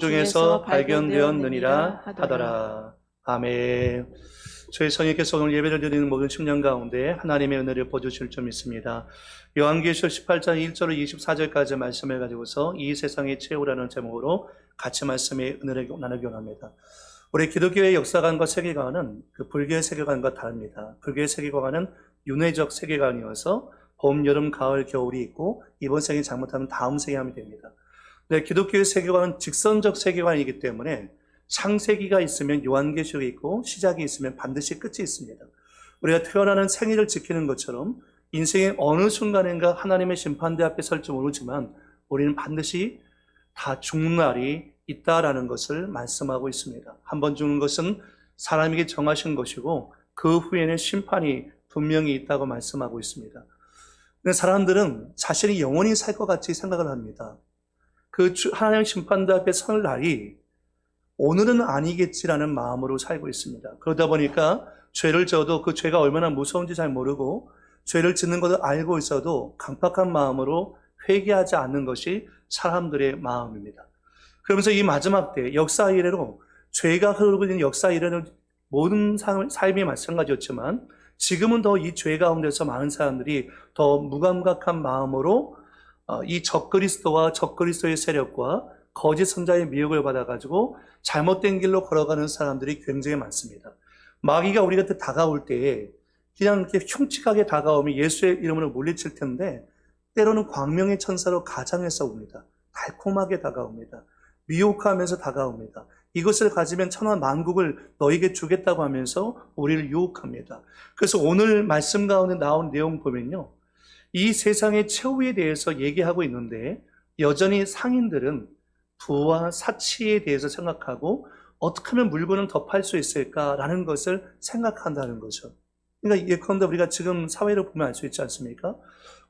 중에서 발견되었느니라 하더라. 아멘. 저희 성령께서 오늘 예배를 드리는 모든 청년 가운데 하나님의 은혜를 보여주실 점 있습니다. 요한계시록 18장 1절로 24절까지 말씀을 가지고서 이 세상의 최후라는 제목으로 같이 말씀의 은혜를 나누기 원합니다. 우리 기독교의 역사관과 세계관은 그 불교의 세계관과 다릅니다. 불교의 세계관은 윤회적 세계관이어서 봄, 여름, 가을, 겨울이 있고 이번 생이 잘못하면 다음 생이 하면 됩니다. 네, 기독교의 세계관은 직선적 세계관이기 때문에 창세기가 있으면 요한계시록이 있고 시작이 있으면 반드시 끝이 있습니다. 우리가 태어나는 생일을 지키는 것처럼 인생의 어느 순간인가 하나님의 심판대 앞에 설지 모르지만 우리는 반드시 다 죽는 날이 있다라는 것을 말씀하고 있습니다. 한번 죽는 것은 사람에게 정하신 것이고 그 후에는 심판이 분명히 있다고 말씀하고 있습니다. 근데 사람들은 자신이 영원히 살 것 같이 생각을 합니다. 그 하나님 심판대 앞에 설 날이 오늘은 아니겠지라는 마음으로 살고 있습니다. 그러다 보니까 죄를 져도 그 죄가 얼마나 무서운지 잘 모르고 죄를 짓는 것을 알고 있어도 강팍한 마음으로 회개하지 않는 것이 사람들의 마음입니다. 그러면서 이 마지막 때 역사 이래로 죄가 흐르고 있는 역사 이래는 모든 삶이 마찬가지였지만 지금은 더 이 죄 가운데서 많은 사람들이 더 무감각한 마음으로 이 적그리스도와 적그리스도의 세력과 거짓 선자의 미혹을 받아가지고 잘못된 길로 걸어가는 사람들이 굉장히 많습니다. 마귀가 우리 곁에 다가올 때에 그냥 이렇게 흉측하게 다가오면 예수의 이름으로 물리칠 텐데 때로는 광명의 천사로 가장해서 옵니다. 달콤하게 다가옵니다. 미혹하면서 다가옵니다. 이것을 가지면 천하 만국을 너에게 주겠다고 하면서 우리를 유혹합니다. 그래서 오늘 말씀 가운데 나온 내용 보면요, 이 세상의 최후에 대해서 얘기하고 있는데 여전히 상인들은 부와 사치에 대해서 생각하고 어떻게 하면 물건을 더 팔 수 있을까라는 것을 생각한다는 거죠. 그러니까 예컨대 우리가 지금 사회를 보면 알 수 있지 않습니까?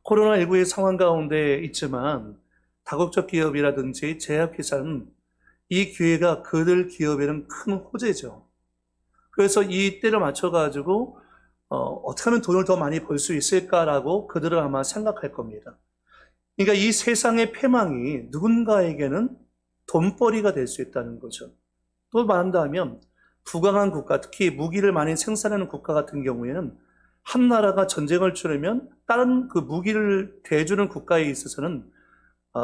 코로나19의 상황 가운데 있지만 다국적 기업이라든지 제약회사는 이 기회가 그들 기업에는 큰 호재죠. 그래서 이 때를 맞춰가지고 어떻게 하면 돈을 더 많이 벌 수 있을까라고 그들은 아마 생각할 겁니다. 그러니까 이 세상의 패망이 누군가에게는 돈벌이가 될 수 있다는 거죠. 또 말한다면 부강한 국가, 특히 무기를 많이 생산하는 국가 같은 경우에는 한 나라가 전쟁을 치르면 다른 그 무기를 대주는 국가에 있어서는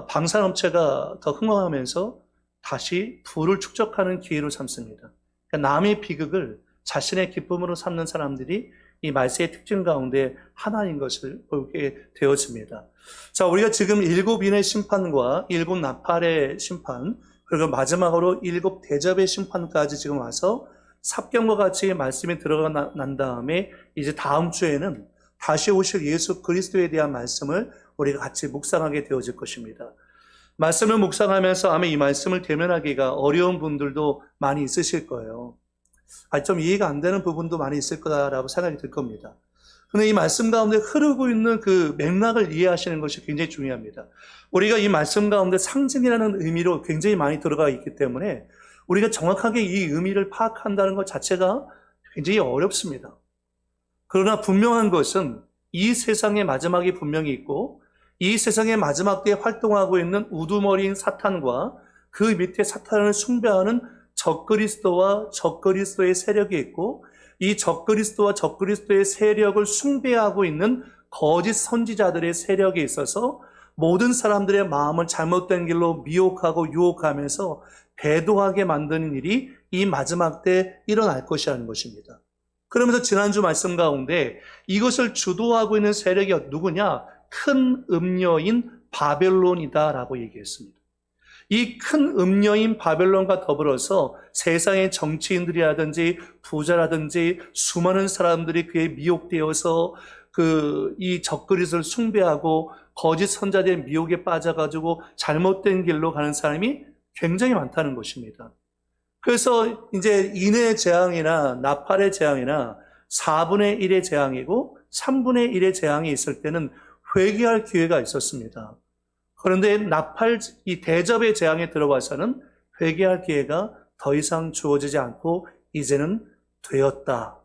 방산업체가 더 흥황하면서 다시 부를 축적하는 기회로 삼습니다. 그러니까 남의 비극을 자신의 기쁨으로 삼는 사람들이 이 말세의 특징 가운데 하나인 것을 보게 되어집니다. 자, 우리가 지금 7인의 심판과 7 나팔의 심판, 그리고 마지막으로 7 대접의 심판까지 지금 와서 삽경과 같이 말씀이 들어가 난 다음에 이제 다음 주에는 다시 오실 예수 그리스도에 대한 말씀을 우리가 같이 묵상하게 되어질 것입니다. 말씀을 묵상하면서 아마 이 말씀을 대면하기가 어려운 분들도 많이 있으실 거예요. 좀 이해가 안 되는 부분도 많이 있을 거다라고 생각이 들 겁니다. 그런데 이 말씀 가운데 흐르고 있는 그 맥락을 이해하시는 것이 굉장히 중요합니다. 우리가 이 말씀 가운데 상징이라는 의미로 굉장히 많이 들어가 있기 때문에 우리가 정확하게 이 의미를 파악한다는 것 자체가 굉장히 어렵습니다. 그러나 분명한 것은 이 세상의 마지막이 분명히 있고 이 세상의 마지막 때에 활동하고 있는 우두머리인 사탄과 그 밑에 사탄을 숭배하는 적그리스도와 적그리스도의 세력이 있고 이 적그리스도와 적그리스도의 세력을 숭배하고 있는 거짓 선지자들의 세력에 있어서 모든 사람들의 마음을 잘못된 길로 미혹하고 유혹하면서 배도하게 만드는 일이 이 마지막 때 일어날 것이라는 것입니다. 그러면서 지난주 말씀 가운데 이것을 주도하고 있는 세력이 누구냐? 큰 음녀인 바벨론이다라고 얘기했습니다. 이 큰 음녀인 바벨론과 더불어서 세상의 정치인들이라든지 부자라든지 수많은 사람들이 그에 미혹되어서 이 적그리스도를 숭배하고 거짓 선자들의 미혹에 빠져가지고 잘못된 길로 가는 사람이 굉장히 많다는 것입니다. 그래서 이제 인의 재앙이나 나팔의 재앙이나 4분의 1의 재앙이고 3분의 1의 재앙이 있을 때는 회개할 기회가 있었습니다. 그런데 나팔, 이 대접의 재앙에 들어와서는 회개할 기회가 더 이상 주어지지 않고 이제는 되었다.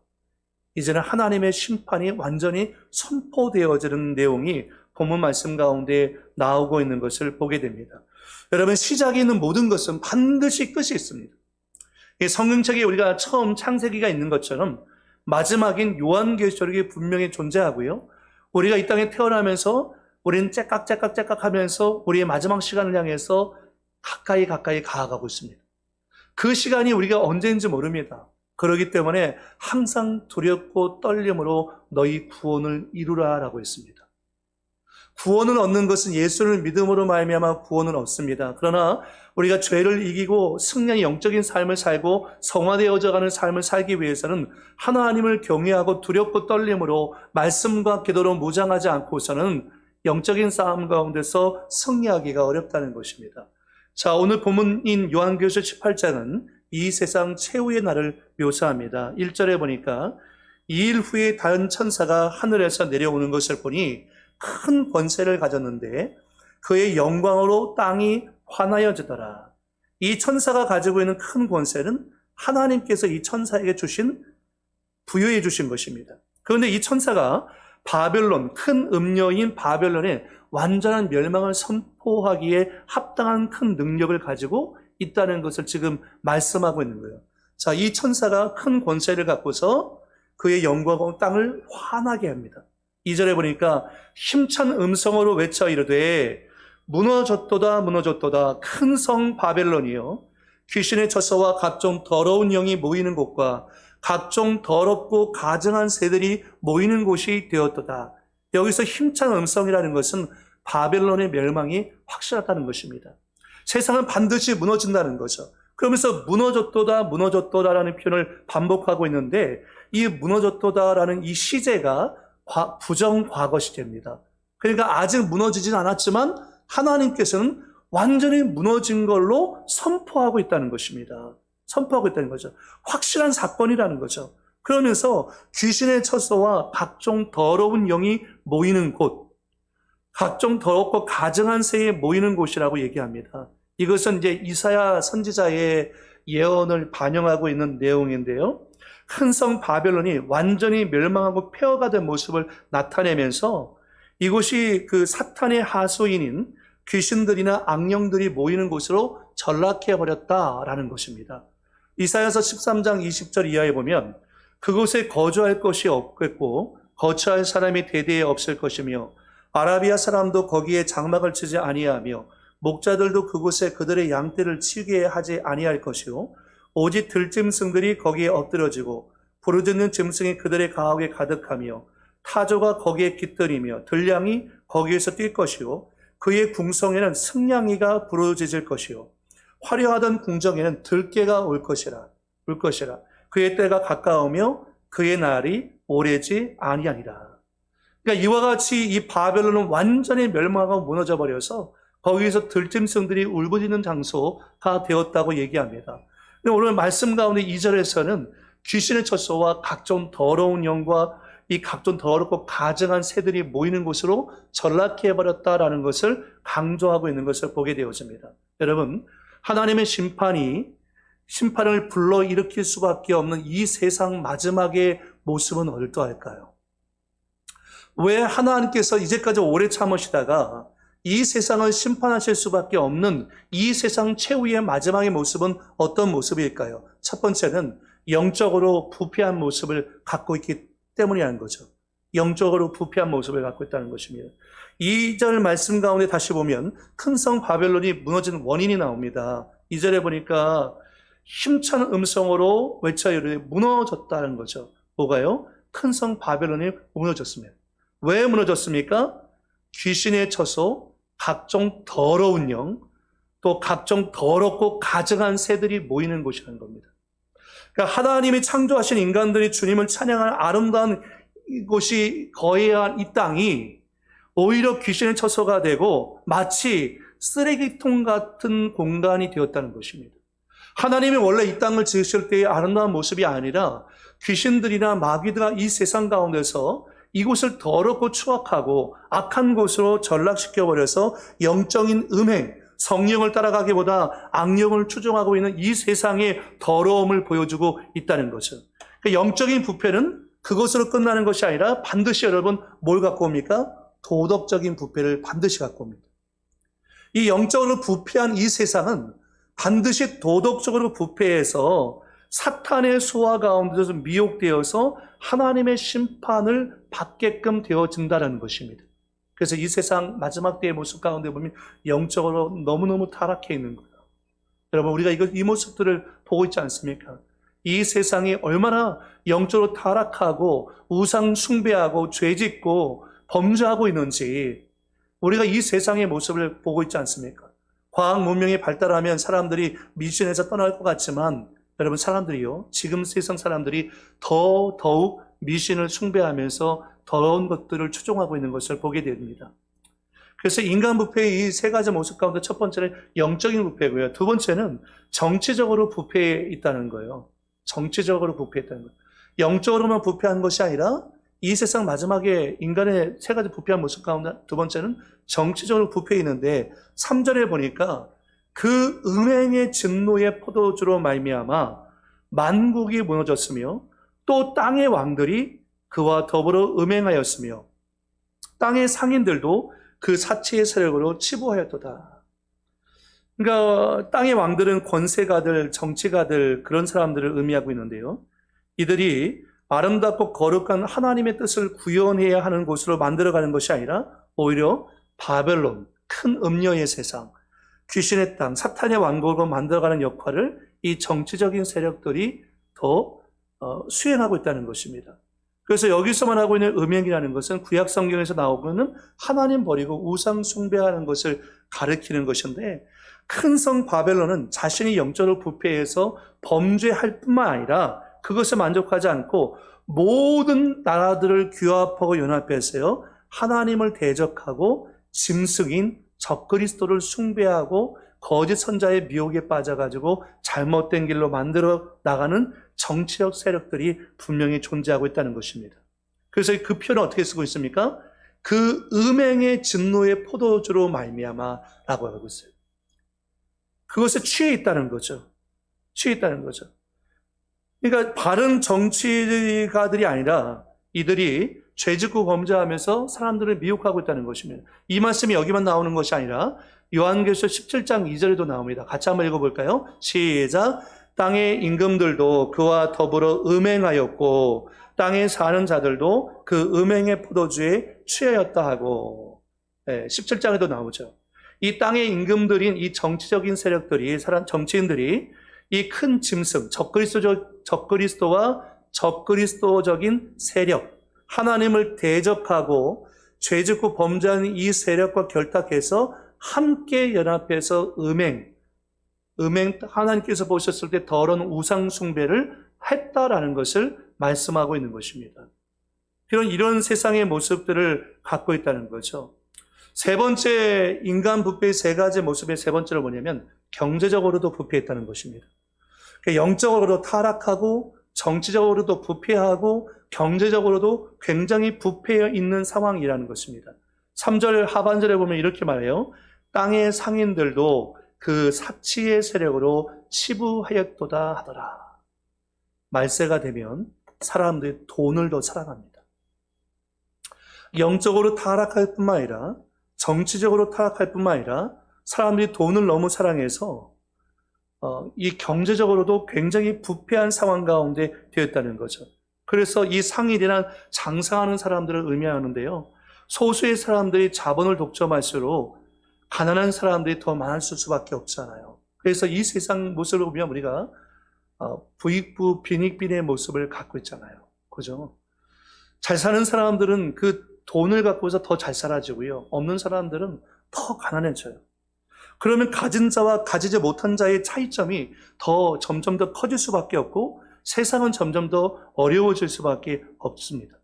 이제는 하나님의 심판이 완전히 선포되어지는 내용이 본문 말씀 가운데 나오고 있는 것을 보게 됩니다. 여러분, 시작이 있는 모든 것은 반드시 끝이 있습니다. 이 성경책에 우리가 처음 창세기가 있는 것처럼 마지막인 요한계시록이 분명히 존재하고요. 우리가 이 땅에 태어나면서 우리는 째깍째깍째깍 하면서 우리의 마지막 시간을 향해서 가까이 가아가고 있습니다. 그 시간이 우리가 언제인지 모릅니다. 그렇기 때문에 항상 두렵고 떨림으로 너희 구원을 이루라라고 했습니다. 구원을 얻는 것은 예수를 믿음으로 말미암아 구원을 얻습니다. 그러나 우리가 죄를 이기고 승리의 영적인 삶을 살고 성화되어져가는 삶을 살기 위해서는 하나님을 경외하고 두렵고 떨림으로 말씀과 기도로 무장하지 않고서는 영적인 싸움 가운데서 승리하기가 어렵다는 것입니다. 자, 오늘 본문인 요한계시록 18장은 이 세상 최후의 날을 묘사합니다. 1절에 보니까 2일 후에 다른 천사가 하늘에서 내려오는 것을 보니 큰 권세를 가졌는데 그의 영광으로 땅이 환하여지더라. 이 천사가 가지고 있는 큰 권세는 하나님께서 이 천사에게 부여해 주신 것입니다. 그런데 이 천사가 바벨론, 큰 음녀인 바벨론의 완전한 멸망을 선포하기에 합당한 큰 능력을 가지고 있다는 것을 지금 말씀하고 있는 거예요. 자, 이 천사가 큰 권세를 갖고서 그의 영광으로 땅을 환하게 합니다. 2절에 보니까 힘찬 음성으로 외쳐 이르되 무너졌도다 무너졌도다 큰 성 바벨론이요 귀신의 처소와 각종 더러운 영이 모이는 곳과 각종 더럽고 가증한 새들이 모이는 곳이 되었도다. 여기서 힘찬 음성이라는 것은 바벨론의 멸망이 확실하다는 것입니다. 세상은 반드시 무너진다는 거죠. 그러면서 무너졌도다 무너졌도다라는 표현을 반복하고 있는데 이 무너졌도다라는 이 시제가 부정 과거 시제입니다. 그러니까 아직 무너지진 않았지만 하나님께서는 완전히 무너진 걸로 선포하고 있다는 것입니다. 선포하고 있다는 거죠. 확실한 사건이라는 거죠. 그러면서 귀신의 처소와 각종 더러운 영이 모이는 곳, 각종 더럽고 가증한 새에 모이는 곳이라고 얘기합니다. 이것은 이제 이사야 선지자의 예언을 반영하고 있는 내용인데요. 큰 성 바벨론이 완전히 멸망하고 폐허가 된 모습을 나타내면서 이곳이 그 사탄의 하수인인 귀신들이나 악령들이 모이는 곳으로 전락해버렸다라는 것입니다. 이사야서 13장 20절 이하에 보면 그곳에 거주할 것이 없겠고 거처할 사람이 대대에 없을 것이며 아라비아 사람도 거기에 장막을 치지 아니하며 목자들도 그곳에 그들의 양떼를 치게 하지 아니할 것이요 오직 들짐승들이 거기에 엎드러지고 부르짖는 짐승이 그들의 가옥에 가득하며 타조가 거기에 깃들이며 들량이 거기에서 뛸 것이요 그의 궁성에는 승냥이가 부르짖을 것이요 화려하던 궁정에는 들깨가 올 것이라 그의 때가 가까우며 그의 날이 오래지 아니하니라. 그러니까 이와 같이 이 바벨론은 완전히 멸망하고 무너져 버려서 거기에서 들짐승들이 울부짖는 장소가 되었다고 얘기합니다. 오늘 말씀 가운데 2절에서는 귀신의 처소와 각종 더러운 영과 이 각종 더럽고 가증한 새들이 모이는 곳으로 전락해버렸다라는 것을 강조하고 있는 것을 보게 되어집니다. 여러분, 하나님의 심판을 불러일으킬 수밖에 없는 이 세상 마지막의 모습은 어떠할까요? 왜 하나님께서 이제까지 오래 참으시다가 이 세상을 심판하실 수밖에 없는 이 세상 최후의 마지막의 모습은 어떤 모습일까요? 첫 번째는 영적으로 부패한 모습을 갖고 있기 때문이라는 거죠. 영적으로 부패한 모습을 갖고 있다는 것입니다. 2절 말씀 가운데 다시 보면 큰 성 바벨론이 무너진 원인이 나옵니다. 2절에 보니까 힘찬 음성으로 외쳐 이르되 무너졌다는 거죠. 뭐가요? 큰 성 바벨론이 무너졌습니다. 왜 무너졌습니까? 귀신의 처소, 각종 더러운 영, 또 각종 더럽고 가증한 새들이 모이는 곳이라는 겁니다. 그러니까 하나님이 창조하신 인간들이 주님을 찬양하는 아름다운 곳이 거해한 이 땅이 오히려 귀신의 처소가 되고 마치 쓰레기통 같은 공간이 되었다는 것입니다. 하나님이 원래 이 땅을 지으실 때의 아름다운 모습이 아니라 귀신들이나 마귀들과 이 세상 가운데서 이곳을 더럽고 추악하고 악한 곳으로 전락시켜버려서 영적인 음행, 성령을 따라가기보다 악령을 추종하고 있는 이 세상의 더러움을 보여주고 있다는 거죠. 그러니까 영적인 부패는 그것으로 끝나는 것이 아니라 반드시 여러분 뭘 갖고 옵니까? 도덕적인 부패를 반드시 갖고 옵니다. 이 영적으로 부패한 이 세상은 반드시 도덕적으로 부패해서 사탄의 수하 가운데서 미혹되어서 하나님의 심판을 받게끔 되어진다는 것입니다. 그래서 이 세상 마지막 때의 모습 가운데 보면 영적으로 너무너무 타락해 있는 거예요. 여러분, 우리가 이 모습들을 보고 있지 않습니까? 이 세상이 얼마나 영적으로 타락하고 우상 숭배하고 죄짓고 범죄하고 있는지 우리가 이 세상의 모습을 보고 있지 않습니까? 과학 문명이 발달하면 사람들이 미신에서 떠날 것 같지만 여러분, 사람들이요, 지금 세상 사람들이 더욱 미신을 숭배하면서 더러운 것들을 추종하고 있는 것을 보게 됩니다. 그래서 인간 부패의 이 세 가지 모습 가운데 첫 번째는 영적인 부패고요. 두 번째는 정치적으로 부패해 있다는 거예요. 정치적으로 부패했다는 거예요. 영적으로만 부패한 것이 아니라 이 세상 마지막에 인간의 세 가지 부패한 모습 가운데 두 번째는 정치적으로 부패해 있는데 3절에 보니까 그 음행의 진노의 포도주로 말미암아 만국이 무너졌으며 또 땅의 왕들이 그와 더불어 음행하였으며 땅의 상인들도 그 사치의 세력으로 치부하였도다. 그러니까 땅의 왕들은 권세가들, 정치가들, 그런 사람들을 의미하고 있는데요. 이들이 아름답고 거룩한 하나님의 뜻을 구현해야 하는 곳으로 만들어가는 것이 아니라 오히려 바벨론, 큰 음녀의 세상, 귀신의 땅, 사탄의 왕국으로 만들어가는 역할을 이 정치적인 세력들이 더 수행하고 있다는 것입니다. 그래서 여기서만 하고 있는 음행이라는 것은 구약 성경에서 나오고는 하나님 버리고 우상 숭배하는 것을 가리키는 것인데, 큰 성 바벨론은 자신이 영적으로 부패해서 범죄할 뿐만 아니라 그것에 만족하지 않고 모든 나라들을 규합하고 연합해서요, 하나님을 대적하고 짐승인 적그리스도를 숭배하고 거짓 선자의 미혹에 빠져가지고 잘못된 길로 만들어 나가는 정치적 세력들이 분명히 존재하고 있다는 것입니다. 그래서 그 표현을 어떻게 쓰고 있습니까? 그 음행의 진노의 포도주로 말미암아라고 하고 있어요. 그것에 취해 있다는 거죠. 취해 있다는 거죠. 그러니까 바른 정치가들이 아니라 이들이 죄짓고 범죄하면서 사람들을 미혹하고 있다는 것입니다. 이 말씀이 여기만 나오는 것이 아니라 요한계시록 17장 2절에도 나옵니다. 같이 한번 읽어볼까요? 시작. 땅의 임금들도 그와 더불어 음행하였고 땅에 사는 자들도 그 음행의 포도주에 취하였다 하고, 17장에도 나오죠. 이 땅의 임금들인 이 정치적인 세력들이, 정치인들이 이 큰 짐승, 적그리스도와 적그리스도적인 세력, 하나님을 대적하고 죄짓고 범죄하는 이 세력과 결탁해서 함께 연합해서 음행, 하나님께서 보셨을 때 더러운 우상 숭배를 했다라는 것을 말씀하고 있는 것입니다. 이런 세상의 모습들을 갖고 있다는 거죠. 세 번째, 인간 부패의 세 가지 모습의 세 번째로 뭐냐면 경제적으로도 부패했다는 것입니다. 영적으로도 타락하고 정치적으로도 부패하고 경제적으로도 굉장히 부패해 있는 상황이라는 것입니다. 3절 하반절에 보면 이렇게 말해요. 땅의 상인들도 그 사치의 세력으로 치부하였도다 하더라. 말세가 되면 사람들이 돈을 더 사랑합니다. 영적으로 타락할 뿐만 아니라 정치적으로 타락할 뿐만 아니라 사람들이 돈을 너무 사랑해서 이 경제적으로도 굉장히 부패한 상황 가운데 되었다는 거죠. 그래서 이 상인이란 장사하는 사람들을 의미하는데요. 소수의 사람들이 자본을 독점할수록 가난한 사람들이 더 많을 수밖에 없잖아요. 그래서 이 세상 모습을 보면 우리가 부익부 빈익빈의 모습을 갖고 있잖아요. 그죠? 잘 사는 사람들은 그 돈을 갖고서 더 잘 살아지고요. 없는 사람들은 더 가난해져요. 그러면 가진 자와 가지지 못한 자의 차이점이 점점 더 커질 수밖에 없고 세상은 점점 더 어려워질 수밖에 없습니다.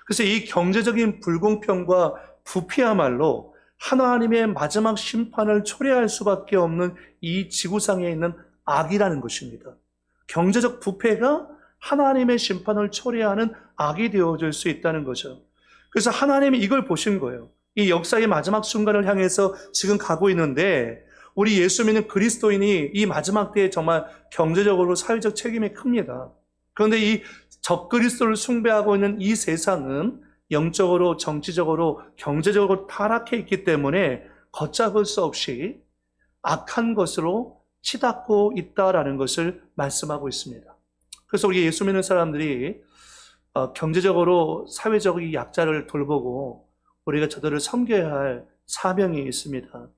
그래서 이 경제적인 불공평과 부패야말로 하나님의 마지막 심판을 초래할 수밖에 없는 이 지구상에 있는 악이라는 것입니다. 경제적 부패가 하나님의 심판을 초래하는 악이 되어질 수 있다는 거죠. 그래서 하나님이 이걸 보신 거예요. 이 역사의 마지막 순간을 향해서 지금 가고 있는데 우리 예수 믿는 그리스도인이 이 마지막 때에 정말 경제적으로 사회적 책임이 큽니다. 그런데 이 적그리스도를 숭배하고 있는 이 세상은 영적으로, 정치적으로, 경제적으로 타락해 있기 때문에 걷잡을 수 없이 악한 것으로 치닫고 있다라는 것을 말씀하고 있습니다. 그래서 우리 예수 믿는 사람들이 경제적으로 사회적 약자를 돌보고 우리가 저들을 섬겨야 할 사명이 있습니다.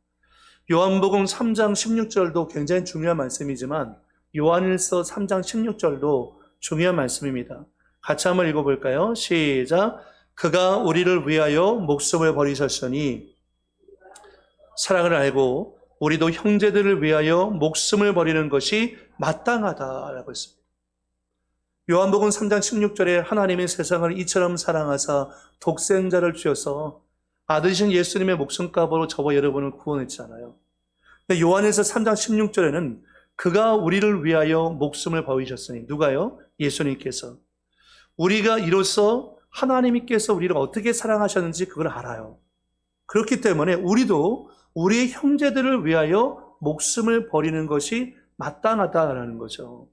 요한복음 3장 16절도 굉장히 중요한 말씀이지만 요한일서 3장 16절도 중요한 말씀입니다. 같이 한번 읽어볼까요? 시작. 그가 우리를 위하여 목숨을 버리셨으니 사랑을 알고 우리도 형제들을 위하여 목숨을 버리는 것이 마땅하다라고 했습니다. 요한복음 3장 16절에 하나님이 세상을 이처럼 사랑하사 독생자를 주셔서 아들이신 예수님의 목숨값으로 저와 여러분을 구원했잖아요. 근데 요한에서 3장 16절에는 그가 우리를 위하여 목숨을 버리셨으니 누가요? 예수님께서. 우리가 이로써 하나님께서 우리를 어떻게 사랑하셨는지 그걸 알아요. 그렇기 때문에 우리도 우리의 형제들을 위하여 목숨을 버리는 것이 마땅하다라는 거죠.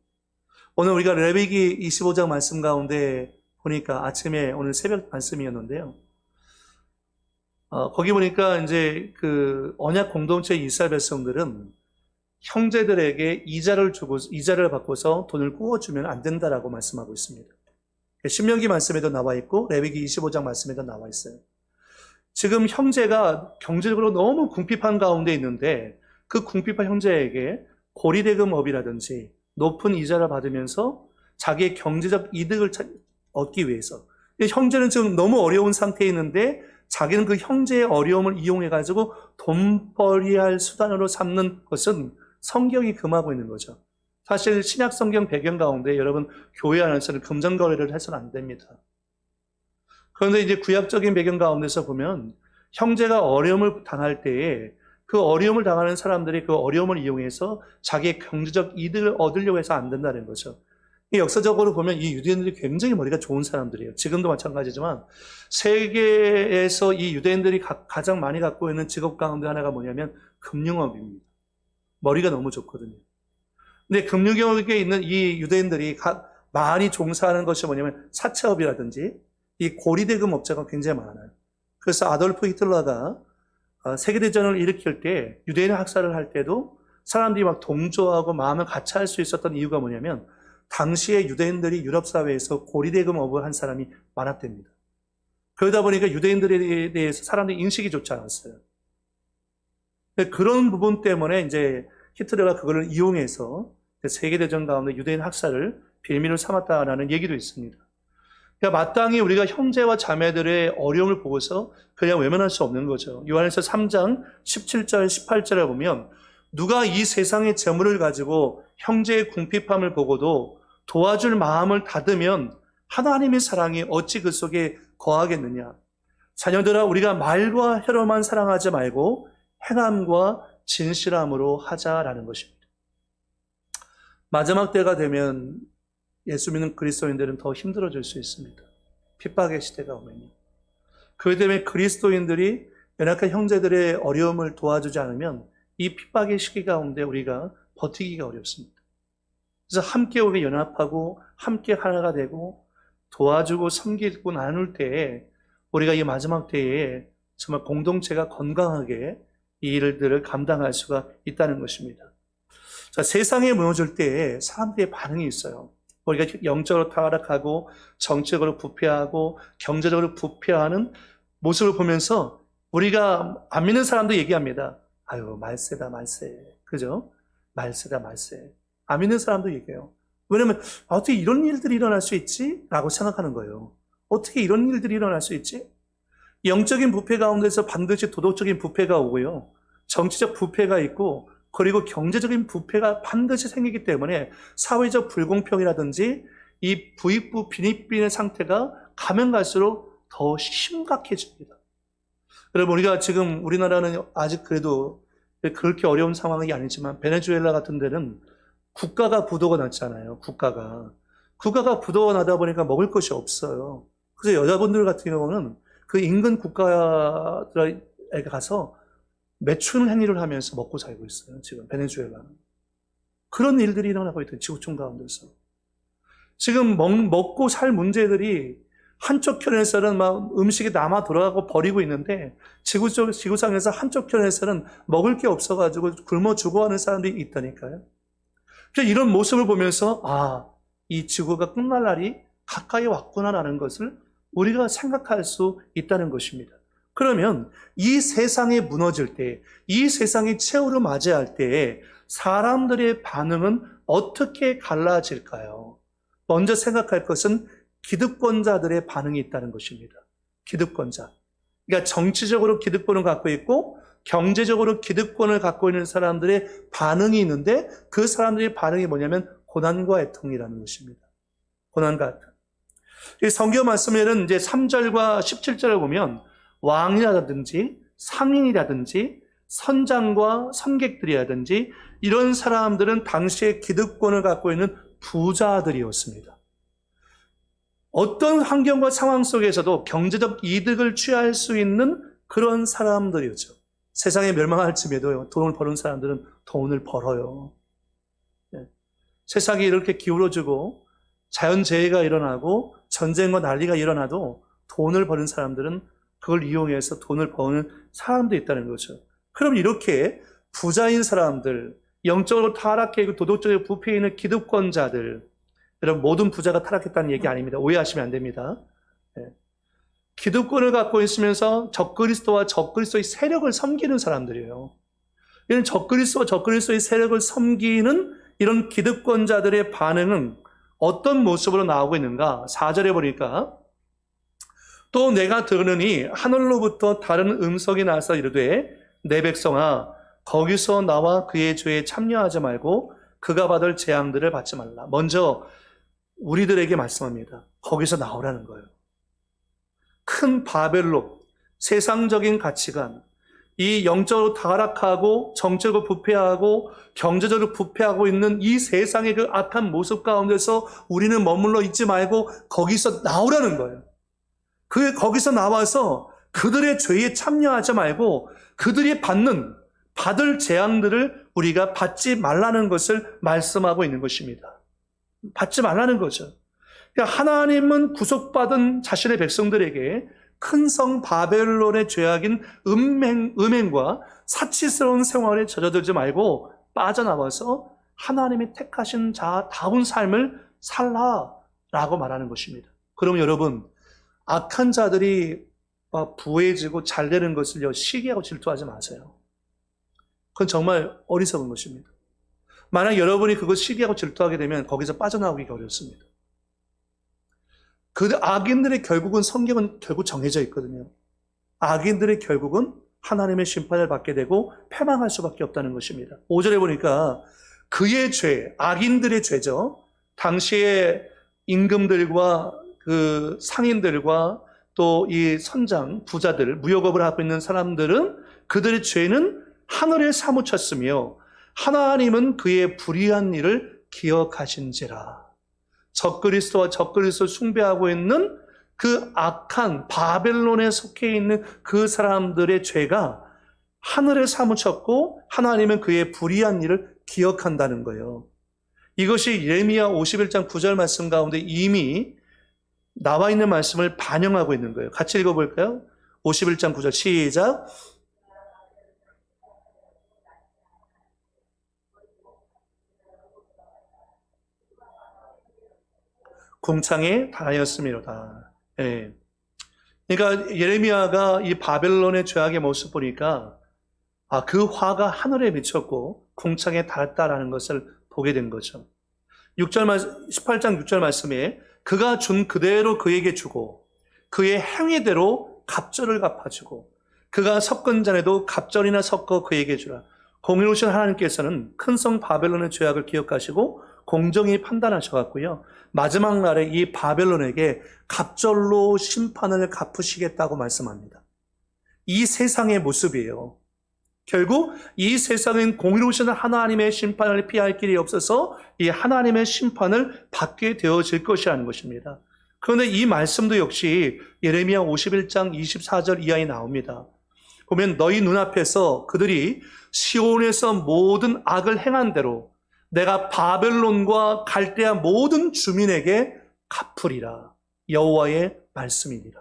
오늘 우리가 레위기 25장 말씀 가운데 보니까 아침에 오늘 새벽 말씀이었는데요. 거기 보니까 이제 그 언약 공동체 이스라엘 백성들은 형제들에게 이자를 받고서 돈을 구워주면 안 된다라고 말씀하고 있습니다. 신명기 말씀에도 나와 있고 레위기 25장 말씀에도 나와 있어요. 지금 형제가 경제적으로 너무 궁핍한 가운데 있는데 그 궁핍한 형제에게 고리대금업이라든지 높은 이자를 받으면서 자기의 경제적 이득을 얻기 위해서 형제는 지금 너무 어려운 상태에 있는데 자기는 그 형제의 어려움을 이용해가지고 돈벌이할 수단으로 삼는 것은 성경이 금하고 있는 거죠. 사실 신약 성경 배경 가운데 여러분 교회 안에서는 금전거래를 해서는 안 됩니다. 그런데 이제 구약적인 배경 가운데서 보면 형제가 어려움을 당할 때에 그 어려움을 당하는 사람들이 그 어려움을 이용해서 자기의 경제적 이득을 얻으려고 해서 안 된다는 거죠. 역사적으로 보면 이 유대인들이 굉장히 머리가 좋은 사람들이에요. 지금도 마찬가지지만 세계에서 이 유대인들이 가장 많이 갖고 있는 직업 가운데 하나가 뭐냐면 금융업입니다. 머리가 너무 좋거든요. 근데 금융업에 있는 이 유대인들이 많이 종사하는 것이 뭐냐면 사채업이라든지 이 고리대금 업자가 굉장히 많아요. 그래서 아돌프 히틀러가 세계대전을 일으킬 때 유대인 학살을 할 때도 사람들이 막 동조하고 마음을 같이 할 수 있었던 이유가 뭐냐면 당시에 유대인들이 유럽 사회에서 고리대금 업을 한 사람이 많았답니다. 그러다 보니까 유대인들에 대해서 사람들이 인식이 좋지 않았어요. 그런 부분 때문에 이제 히틀러가 그걸 이용해서 세계대전 가운데 유대인 학살을 빌미로 삼았다라는 얘기도 있습니다. 그러니까 마땅히 우리가 형제와 자매들의 어려움을 보고서 그냥 외면할 수 없는 거죠. 요한에서 3장 17절 18절에 보면 누가 이 세상의 재물을 가지고 형제의 궁핍함을 보고도 도와줄 마음을 닫으면 하나님의 사랑이 어찌 그 속에 거하겠느냐. 자녀들아 우리가 말과 혀로만 사랑하지 말고 행함과 진실함으로 하자라는 것입니다. 마지막 때가 되면 예수 믿는 그리스도인들은 더 힘들어질 수 있습니다. 핍박의 시대가 오면요. 그렇기 때문에 그리스도인들이 연약한 형제들의 어려움을 도와주지 않으면 이 핍박의 시기 가운데 우리가 버티기가 어렵습니다. 그래서 함께 우리 연합하고 함께 하나가 되고 도와주고 섬기고 나눌 때에 우리가 이 마지막 때에 정말 공동체가 건강하게 이 일들을 감당할 수가 있다는 것입니다. 자, 세상에 무너질 때에 사람들의 반응이 있어요. 우리가 영적으로 타락하고 정책으로 부패하고 경제적으로 부패하는 모습을 보면서 우리가 안 믿는 사람도 얘기합니다. 아유, 말세다, 말세. 그죠? 말세다, 말세. 안 믿는 사람도 얘기해요. 왜냐면 어떻게 이런 일들이 일어날 수 있지? 라고 생각하는 거예요. 어떻게 이런 일들이 일어날 수 있지? 영적인 부패 가운데서 반드시 도덕적인 부패가 오고요. 정치적 부패가 있고 그리고 경제적인 부패가 반드시 생기기 때문에 사회적 불공평이라든지 이 부익부 빈익빈의 상태가 가면 갈수록 더 심각해집니다. 여러분 우리가 지금 우리나라는 아직 그래도 그렇게 어려운 상황이 아니지만 베네수엘라 같은 데는 국가가 부도가 났잖아요. 국가가 부도가 나다 보니까 먹을 것이 없어요. 그래서 여자분들 같은 경우는 그 인근 국가들에 가서 매춘 행위를 하면서 먹고 살고 있어요. 지금 베네수엘라는. 그런 일들이 일어나고 있던 지구촌 가운데서. 지금 먹고 살 문제들이 한쪽 편에서는 막 음식이 남아 돌아가고 버리고 있는데 지구상에서 한쪽 편에서는 먹을 게 없어가지고 굶어 죽어가는 사람들이 있다니까요. 그래서 이런 모습을 보면서 이 지구가 끝날 날이 가까이 왔구나라는 것을 우리가 생각할 수 있다는 것입니다. 그러면 이 세상이 무너질 때, 이 세상이 최후를 맞이할 때 사람들의 반응은 어떻게 갈라질까요? 먼저 생각할 것은 기득권자들의 반응이 있다는 것입니다. 기득권자. 그러니까 정치적으로 기득권을 갖고 있고 경제적으로 기득권을 갖고 있는 사람들의 반응이 있는데 그 사람들의 반응이 뭐냐면 고난과 애통이라는 것입니다. 고난과 애통. 이 성경 말씀에는 이제 3절과 17절을 보면 왕이라든지 상인이라든지 선장과 선객들이라든지 이런 사람들은 당시에 기득권을 갖고 있는 부자들이었습니다. 어떤 환경과 상황 속에서도 경제적 이득을 취할 수 있는 그런 사람들이었죠. 세상에 멸망할 즈음에도 돈을 버는 사람들은 돈을 벌어요. 세상이 이렇게 기울어지고 자연재해가 일어나고 전쟁과 난리가 일어나도 돈을 버는 사람들은 그걸 이용해서 돈을 버는 사람도 있다는 거죠. 그럼 이렇게 부자인 사람들, 영적으로 타락해 있고 도덕적으로 부패해 있는 기득권자들, 여러분 모든 부자가 타락했다는 얘기 아닙니다. 오해하시면 안 됩니다. 기득권을 갖고 있으면서 적그리스도와 적그리스도의 세력을 섬기는 사람들이에요. 이런 적그리스도와 적그리스도의 세력을 섬기는 이런 기득권자들의 반응은 어떤 모습으로 나오고 있는가? 4절에 보니까 또 내가 들으니 하늘로부터 다른 음성이 나서 이르되 내 백성아 거기서 나와 그의 죄에 참여하지 말고 그가 받을 재앙들을 받지 말라. 먼저 우리들에게 말씀합니다. 거기서 나오라는 거예요. 큰 바벨론, 세상적인 가치관, 이 영적으로 타락하고 정적으로 부패하고 경제적으로 부패하고 있는 이 세상의 그 악한 모습 가운데서 우리는 머물러 있지 말고 거기서 나오라는 거예요. 거기서 나와서 그들의 죄에 참여하지 말고 그들이 받을 재앙들을 우리가 받지 말라는 것을 말씀하고 있는 것입니다. 받지 말라는 거죠. 그러니까 하나님은 구속받은 자신의 백성들에게 큰 성 바벨론의 죄악인 음행과 사치스러운 생활에 젖어들지 말고 빠져나와서 하나님이 택하신 자다운 삶을 살라라고 말하는 것입니다. 그럼 여러분, 악한 자들이 부해지고 잘 되는 것을요 시기하고 질투하지 마세요. 그건 정말 어리석은 것입니다. 만약 여러분이 그걸 시기하고 질투하게 되면 거기서 빠져나오기가 어렵습니다. 그 악인들의 결국은 성경은 결국 정해져 있거든요. 악인들의 결국은 하나님의 심판을 받게 되고 패망할 수밖에 없다는 것입니다. 5절에 보니까 그의 죄, 악인들의 죄죠. 당시의 임금들과 그 상인들과 또 이 선장, 부자들, 무역업을 하고 있는 사람들은 그들의 죄는 하늘에 사무쳤으며 하나님은 그의 불의한 일을 기억하신지라. 적그리스도와 적그리스도를 숭배하고 있는 그 악한 바벨론에 속해 있는 그 사람들의 죄가 하늘에 사무쳤고 하나님은 그의 불의한 일을 기억한다는 거예요. 이것이 예레미야 51장 9절 말씀 가운데 이미 나와 있는 말씀을 반영하고 있는 거예요. 같이 읽어볼까요? 51장 9절 시작. 궁창에 달하였음이로다. 예. 그러니까 예레미야가 이 바벨론의 죄악의 모습 보니까 그 화가 하늘에 미쳤고 궁창에 달았다라는 것을 보게 된 거죠. 18장 6절 말씀에 그가 준 그대로 그에게 주고 그의 행위대로 갑절을 갚아주고 그가 섞은 잔에도 갑절이나 섞어 그에게 주라. 공의로우신 하나님께서는 큰 성 바벨론의 죄악을 기억하시고 공정히 판단하셔갖고요. 마지막 날에 이 바벨론에게 갑절로 심판을 갚으시겠다고 말씀합니다. 이 세상의 모습이에요. 결국 이 세상은 공의로우신 하나님의 심판을 피할 길이 없어서 이 하나님의 심판을 받게 되어질 것이라는 것입니다. 그런데 이 말씀도 역시 예레미야 51장 24절 이하에 나옵니다. 보면 너희 눈앞에서 그들이 시온에서 모든 악을 행한 대로 내가 바벨론과 갈대아 모든 주민에게 갚으리라. 여호와의 말씀이니라.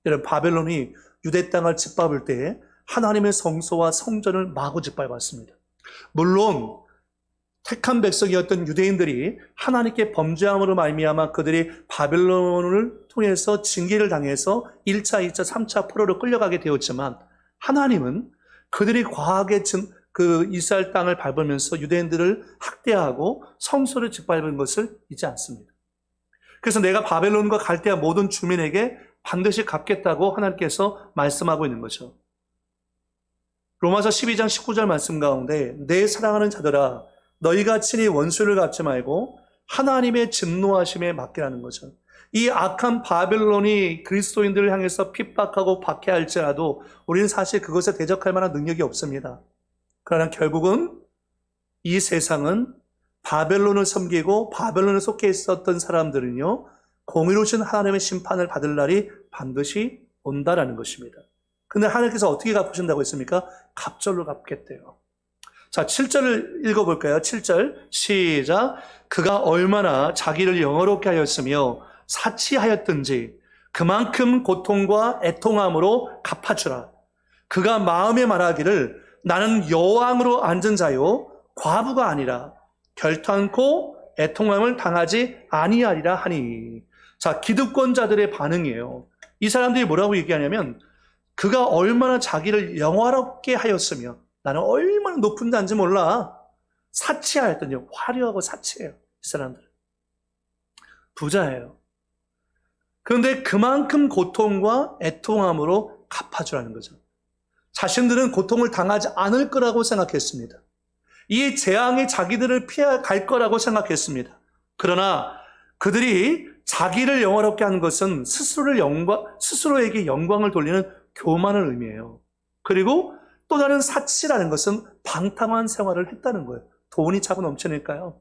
여러분, 바벨론이 유대 땅을 짓밟을 때 하나님의 성소와 성전을 마구 짓밟았습니다. 물론 택한 백성이었던 유대인들이 하나님께 범죄함으로 말미암아 그들이 바벨론을 통해서 징계를 당해서 1차, 2차, 3차 포로로 끌려가게 되었지만, 하나님은 그들이 과하게 그 이스라엘 땅을 밟으면서 유대인들을 학대하고 성소를 짓밟은 것을 잊지 않습니다. 그래서 내가 바벨론과 갈대아 모든 주민에게 반드시 갚겠다고 하나님께서 말씀하고 있는 거죠. 로마서 12장 19절 말씀 가운데 내 사랑하는 자들아 너희가 친히 원수를 갚지 말고 하나님의 진노하심에 맡기라는 거죠. 이 악한 바벨론이 그리스도인들을 향해서 핍박하고 박해할지라도 우리는 사실 그것에 대적할 만한 능력이 없습니다. 그러나 결국은 이 세상은 바벨론을 섬기고 바벨론에 속해 있었던 사람들은요, 공의로우신 하나님의 심판을 받을 날이 반드시 온다라는 것입니다. 근데 하나님께서 어떻게 갚으신다고 했습니까? 갑절로 갚겠대요. 자, 7절을 읽어볼까요? 7절 시작. 그가 얼마나 자기를 영어롭게 하였으며 사치하였든지 그만큼 고통과 애통함으로 갚아주라. 그가 마음에 말하기를 나는 여왕으로 앉은 자요 과부가 아니라 결탄코 애통함을 당하지 아니하리라 하니. 자, 기득권자들의 반응이에요. 이 사람들이 뭐라고 얘기하냐면 그가 얼마나 자기를 영화롭게 하였으며 나는 얼마나 높은 자인지 몰라. 사치하였더니 화려하고 사치해요. 이 사람들 부자예요. 그런데 그만큼 고통과 애통함으로 갚아주라는 거죠. 자신들은 고통을 당하지 않을 거라고 생각했습니다. 이 재앙이 자기들을 피해갈 거라고 생각했습니다. 그러나 그들이 자기를 영화롭게 하는 것은 스스로에게 영광을 돌리는 교만을 의미해요. 그리고 또 다른 사치라는 것은 방탕한 생활을 했다는 거예요. 돈이 차고 넘치니까요.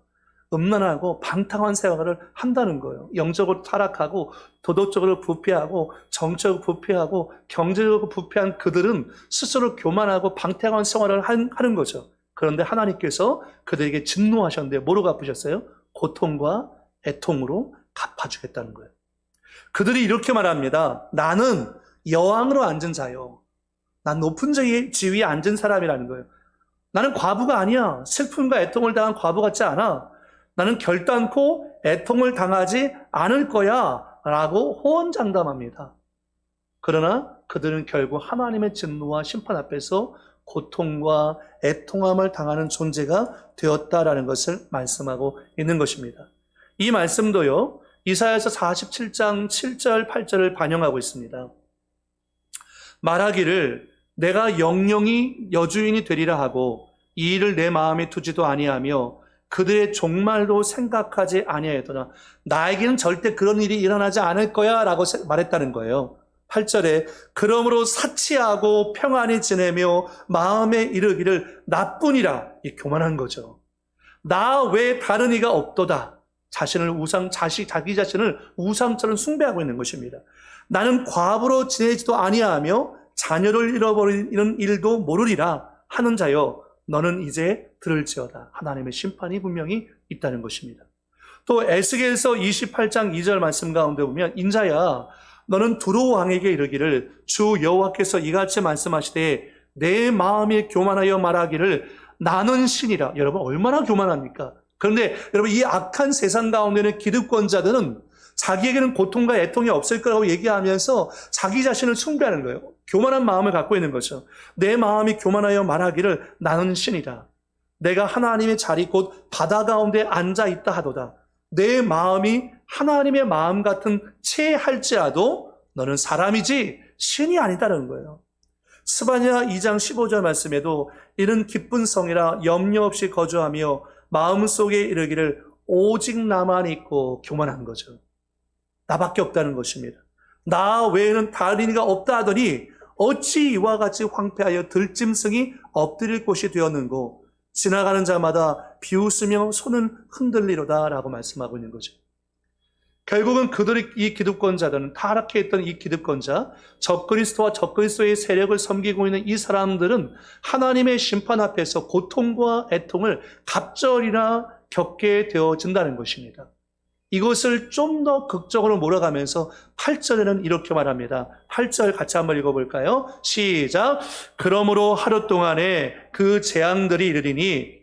음란하고 방탕한 생활을 한다는 거예요. 영적으로 타락하고 도덕적으로 부패하고 정적으로 부패하고 경제적으로 부패한 그들은 스스로 교만하고 방탕한 생활을 하는 거죠. 그런데 하나님께서 그들에게 진노하셨는데 뭐로 갚으셨어요? 고통과 애통으로 갚아주겠다는 거예요. 그들이 이렇게 말합니다. 나는 여왕으로 앉은 자요. 난 높은 지위에 앉은 사람이라는 거예요. 나는 과부가 아니야. 슬픔과 애통을 당한 과부 같지 않아. 나는 결단코 애통을 당하지 않을 거야 라고 호언장담합니다. 그러나 그들은 결국 하나님의 진노와 심판 앞에서 고통과 애통함을 당하는 존재가 되었다라는 것을 말씀하고 있는 것입니다. 이 말씀도요, 이사야서 47장 7절 8절을 반영하고 있습니다. 말하기를 내가 영영이 여주인이 되리라 하고 이 일을 내 마음에 두지도 아니하며 그들의 종말도 생각하지 아니하였더라. 나에게는 절대 그런 일이 일어나지 않을 거야 라고 말했다는 거예요. 8절에 그러므로 사치하고 평안히 지내며 마음에 이르기를 나뿐이라. 이 교만한 거죠. 나 외에 다른 이가 없도다. 자기 자신을 우상처럼 숭배하고 있는 것입니다. 나는 과부로 지내지도 아니하며 자녀를 잃어버리는 일도 모르리라 하는 자여 너는 이제 들을지어다. 하나님의 심판이 분명히 있다는 것입니다. 또 에스겔서 28장 2절 말씀 가운데 보면 인자야 너는 두로 왕에게 이르기를 주 여호와께서 이같이 말씀하시되 내 마음이 교만하여 말하기를 나는 신이라. 여러분 얼마나 교만합니까? 그런데 여러분 이 악한 세상 가운데는 기득권자들은 자기에게는 고통과 애통이 없을 거라고 얘기하면서 자기 자신을 숭배하는 거예요. 교만한 마음을 갖고 있는 거죠. 내 마음이 교만하여 말하기를 나는 신이다. 내가 하나님의 자리 곧 바다 가운데 앉아 있다 하도다. 내 마음이 하나님의 마음 같은 채 할지라도 너는 사람이지 신이 아니다라는 거예요. 스바냐 2장 15절 말씀에도 이는 기쁜 성이라 염려 없이 거주하며 마음속에 이르기를 오직 나만 있고 교만한 거죠. 나밖에 없다는 것입니다. 나 외에는 다른 이가 없다 하더니 어찌 이와 같이 황폐하여 들짐승이 엎드릴 곳이 되었는고 지나가는 자마다 비웃으며 손은 흔들리로다 라고 말씀하고 있는 거죠. 결국은 이 기득권자들은 타락해 있던 이 기득권자 적그리스도와 적그리스도의 세력을 섬기고 있는 이 사람들은 하나님의 심판 앞에서 고통과 애통을 갑절이나 겪게 되어진다는 것입니다. 이것을 좀 더 극적으로 몰아가면서 8절에는 이렇게 말합니다. 8절 같이 한번 읽어볼까요? 시작. 그러므로 하루 동안에 그 재앙들이 이르리니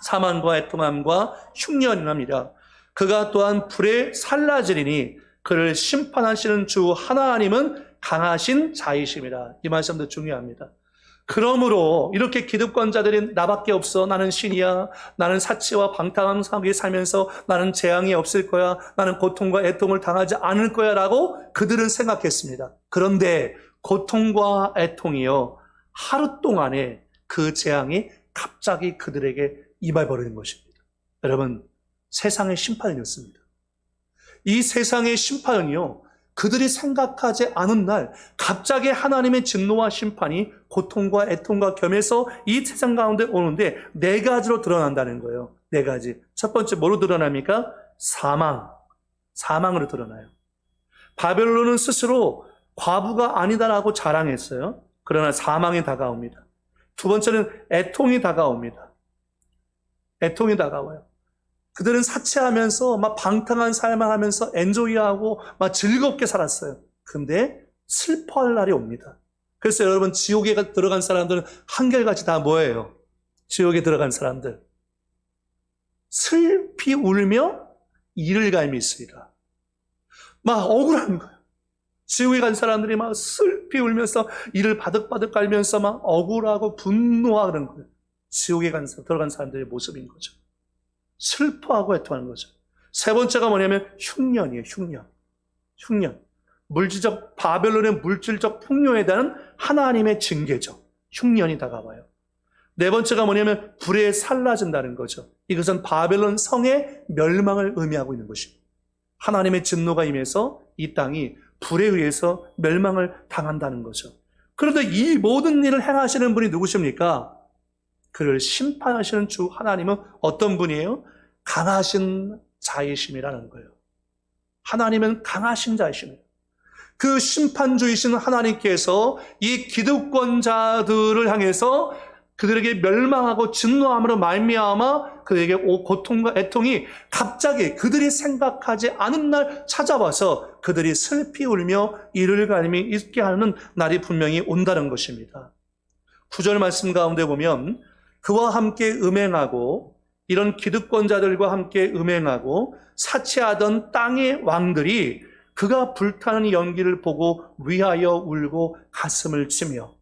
사망과 애통함과 흉년이랍니다. 그가 또한 불에 살라지리니 그를 심판하시는 주 하나님은 강하신 자이심이라. 이 말씀도 중요합니다. 그러므로 이렇게 기득권자들이 나밖에 없어, 나는 신이야, 나는 사치와 방탕한 삶을 살면서 나는 재앙이 없을 거야, 나는 고통과 애통을 당하지 않을 거야 라고 그들은 생각했습니다. 그런데 고통과 애통이요, 하루 동안에 그 재앙이 갑자기 그들에게 임해버리는 것입니다. 여러분, 세상의 심판이었습니다. 이 세상의 심판은요, 그들이 생각하지 않은 날 갑자기 하나님의 진노와 심판이 고통과 애통과 겸해서 이 세상 가운데 오는데 네 가지로 드러난다는 거예요. 네 가지. 첫 번째 뭐로 드러납니까? 사망으로 드러나요. 바벨론은 스스로 과부가 아니다라고 자랑했어요. 그러나 사망이 다가옵니다. 두 번째는 애통이 다가옵니다. 애통이 다가와요. 그들은 사치하면서 막 방탕한 삶을 하면서 엔조이하고 막 즐겁게 살았어요. 근데 슬퍼할 날이 옵니다. 그래서 여러분, 지옥에 들어간 사람들은 한결같이 다 뭐예요? 지옥에 들어간 사람들. 슬피 울며 이를 갈미 있으리라. 막 억울한 거예요. 지옥에 간 사람들이 막 슬피 울면서 이를 바득바득 갈면서 막 억울하고 분노하는 거예요. 지옥에 들어간 사람들의 모습인 거죠. 슬퍼하고 애통하는 거죠. 세 번째가 뭐냐면 흉년이에요. 흉년. 물질적, 바벨론의 물질적 풍요에 대한 하나님의 징계죠. 흉년이 다가와요. 네 번째가 뭐냐면 불에 살라진다는 거죠. 이것은 바벨론 성의 멸망을 의미하고 있는 것입니다. 하나님의 진노가 임해서 이 땅이 불에 의해서 멸망을 당한다는 거죠. 그런데 이 모든 일을 행하시는 분이 누구십니까? 그를 심판하시는 주 하나님은 어떤 분이에요? 강하신 자이심이라는 거예요. 하나님은 강하신 자이십니다. 그 심판주이신 하나님께서 이 기득권자들을 향해서 그들에게 멸망하고 진노함으로 말미암아 그들에게 고통과 애통이 갑자기 그들이 생각하지 않은 날 찾아와서 그들이 슬피 울며 이를 갈미 있게 하는 날이 분명히 온다는 것입니다. 9절 말씀 가운데 보면 그와 함께 음행하고 이런 기득권자들과 함께 음행하고 사치하던 땅의 왕들이 그가 불타는 연기를 보고 위하여 울고 가슴을 치며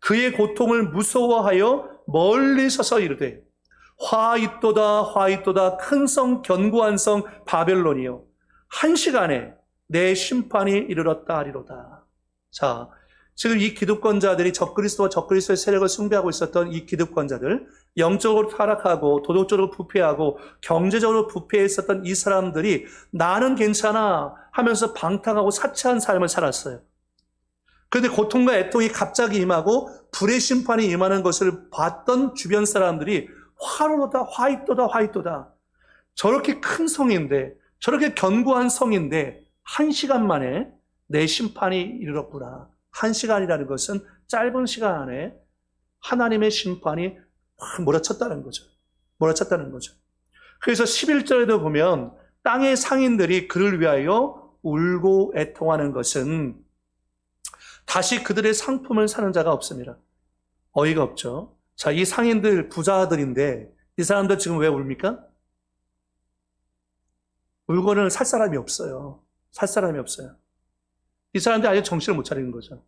그의 고통을 무서워하여 멀리 서서 이르되 화 있도다 큰 성 견고한 성 바벨론이요 한 시간에 내 심판이 이르렀다 하리로다. 자, 지금 이 기득권자들이 적그리스도와 적그리스도의 세력을 숭배하고 있었던 이 기득권자들, 영적으로 타락하고 도덕적으로 부패하고 경제적으로 부패했었던 이 사람들이 나는 괜찮아 하면서 방탕하고 사치한 삶을 살았어요. 그런데 고통과 애통이 갑자기 임하고 불의 심판이 임하는 것을 봤던 주변 사람들이 화 있도다. 저렇게 큰 성인데, 저렇게 견고한 성인데 1시간 만에 내 심판이 이르렀구나. 1시간이라는 것은 짧은 시간 안에 하나님의 심판이 몰아쳤다는 거죠. 그래서 11절에도 보면 땅의 상인들이 그를 위하여 울고 애통하는 것은 다시 그들의 상품을 사는 자가 없습니다. 어이가 없죠. 자, 이 상인들 부자들인데 이 사람들 지금 왜 웁니까? 물건을 살 사람이 없어요. 이 사람들이 아예 정신을 못 차리는 거죠.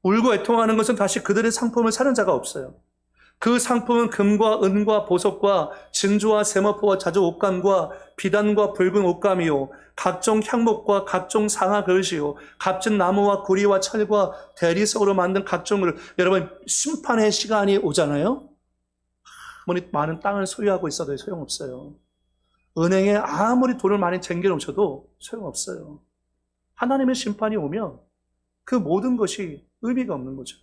울고 애통하는 것은 다시 그들의 상품을 사는 자가 없어요. 그 상품은 금과 은과 보석과 진주와 세마포와 자주 옷감과 비단과 붉은 옷감이요 각종 향목과 각종 상아 그릇이요 값진 나무와 구리와 철과 대리석으로 만든 각종을. 여러분, 심판의 시간이 오잖아요. 아무리 많은 땅을 소유하고 있어도 소용없어요. 은행에 아무리 돈을 많이 쟁겨놓으셔도 소용없어요. 하나님의 심판이 오면 그 모든 것이 의미가 없는 거죠.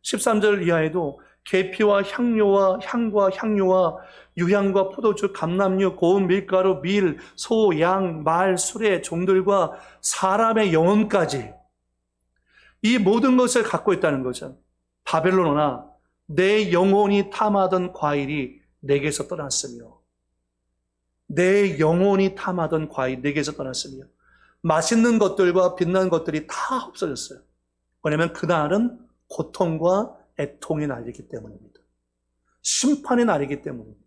13절 이하에도 계피와 향료와 향과 향료와 유향과 포도주, 감람류, 고운 밀가루, 밀, 소, 양, 말, 수레, 종들과 사람의 영혼까지 이 모든 것을 갖고 있다는 거죠. 바벨론아, 내 영혼이 탐하던 과일이 내게서 떠났으며 내 영혼이 탐하던 과일 내게서 떠났으며 맛있는 것들과 빛난 것들이 다 없어졌어요. 왜냐하면 그날은 고통과 애통의 날이기 때문입니다. 심판의 날이기 때문입니다.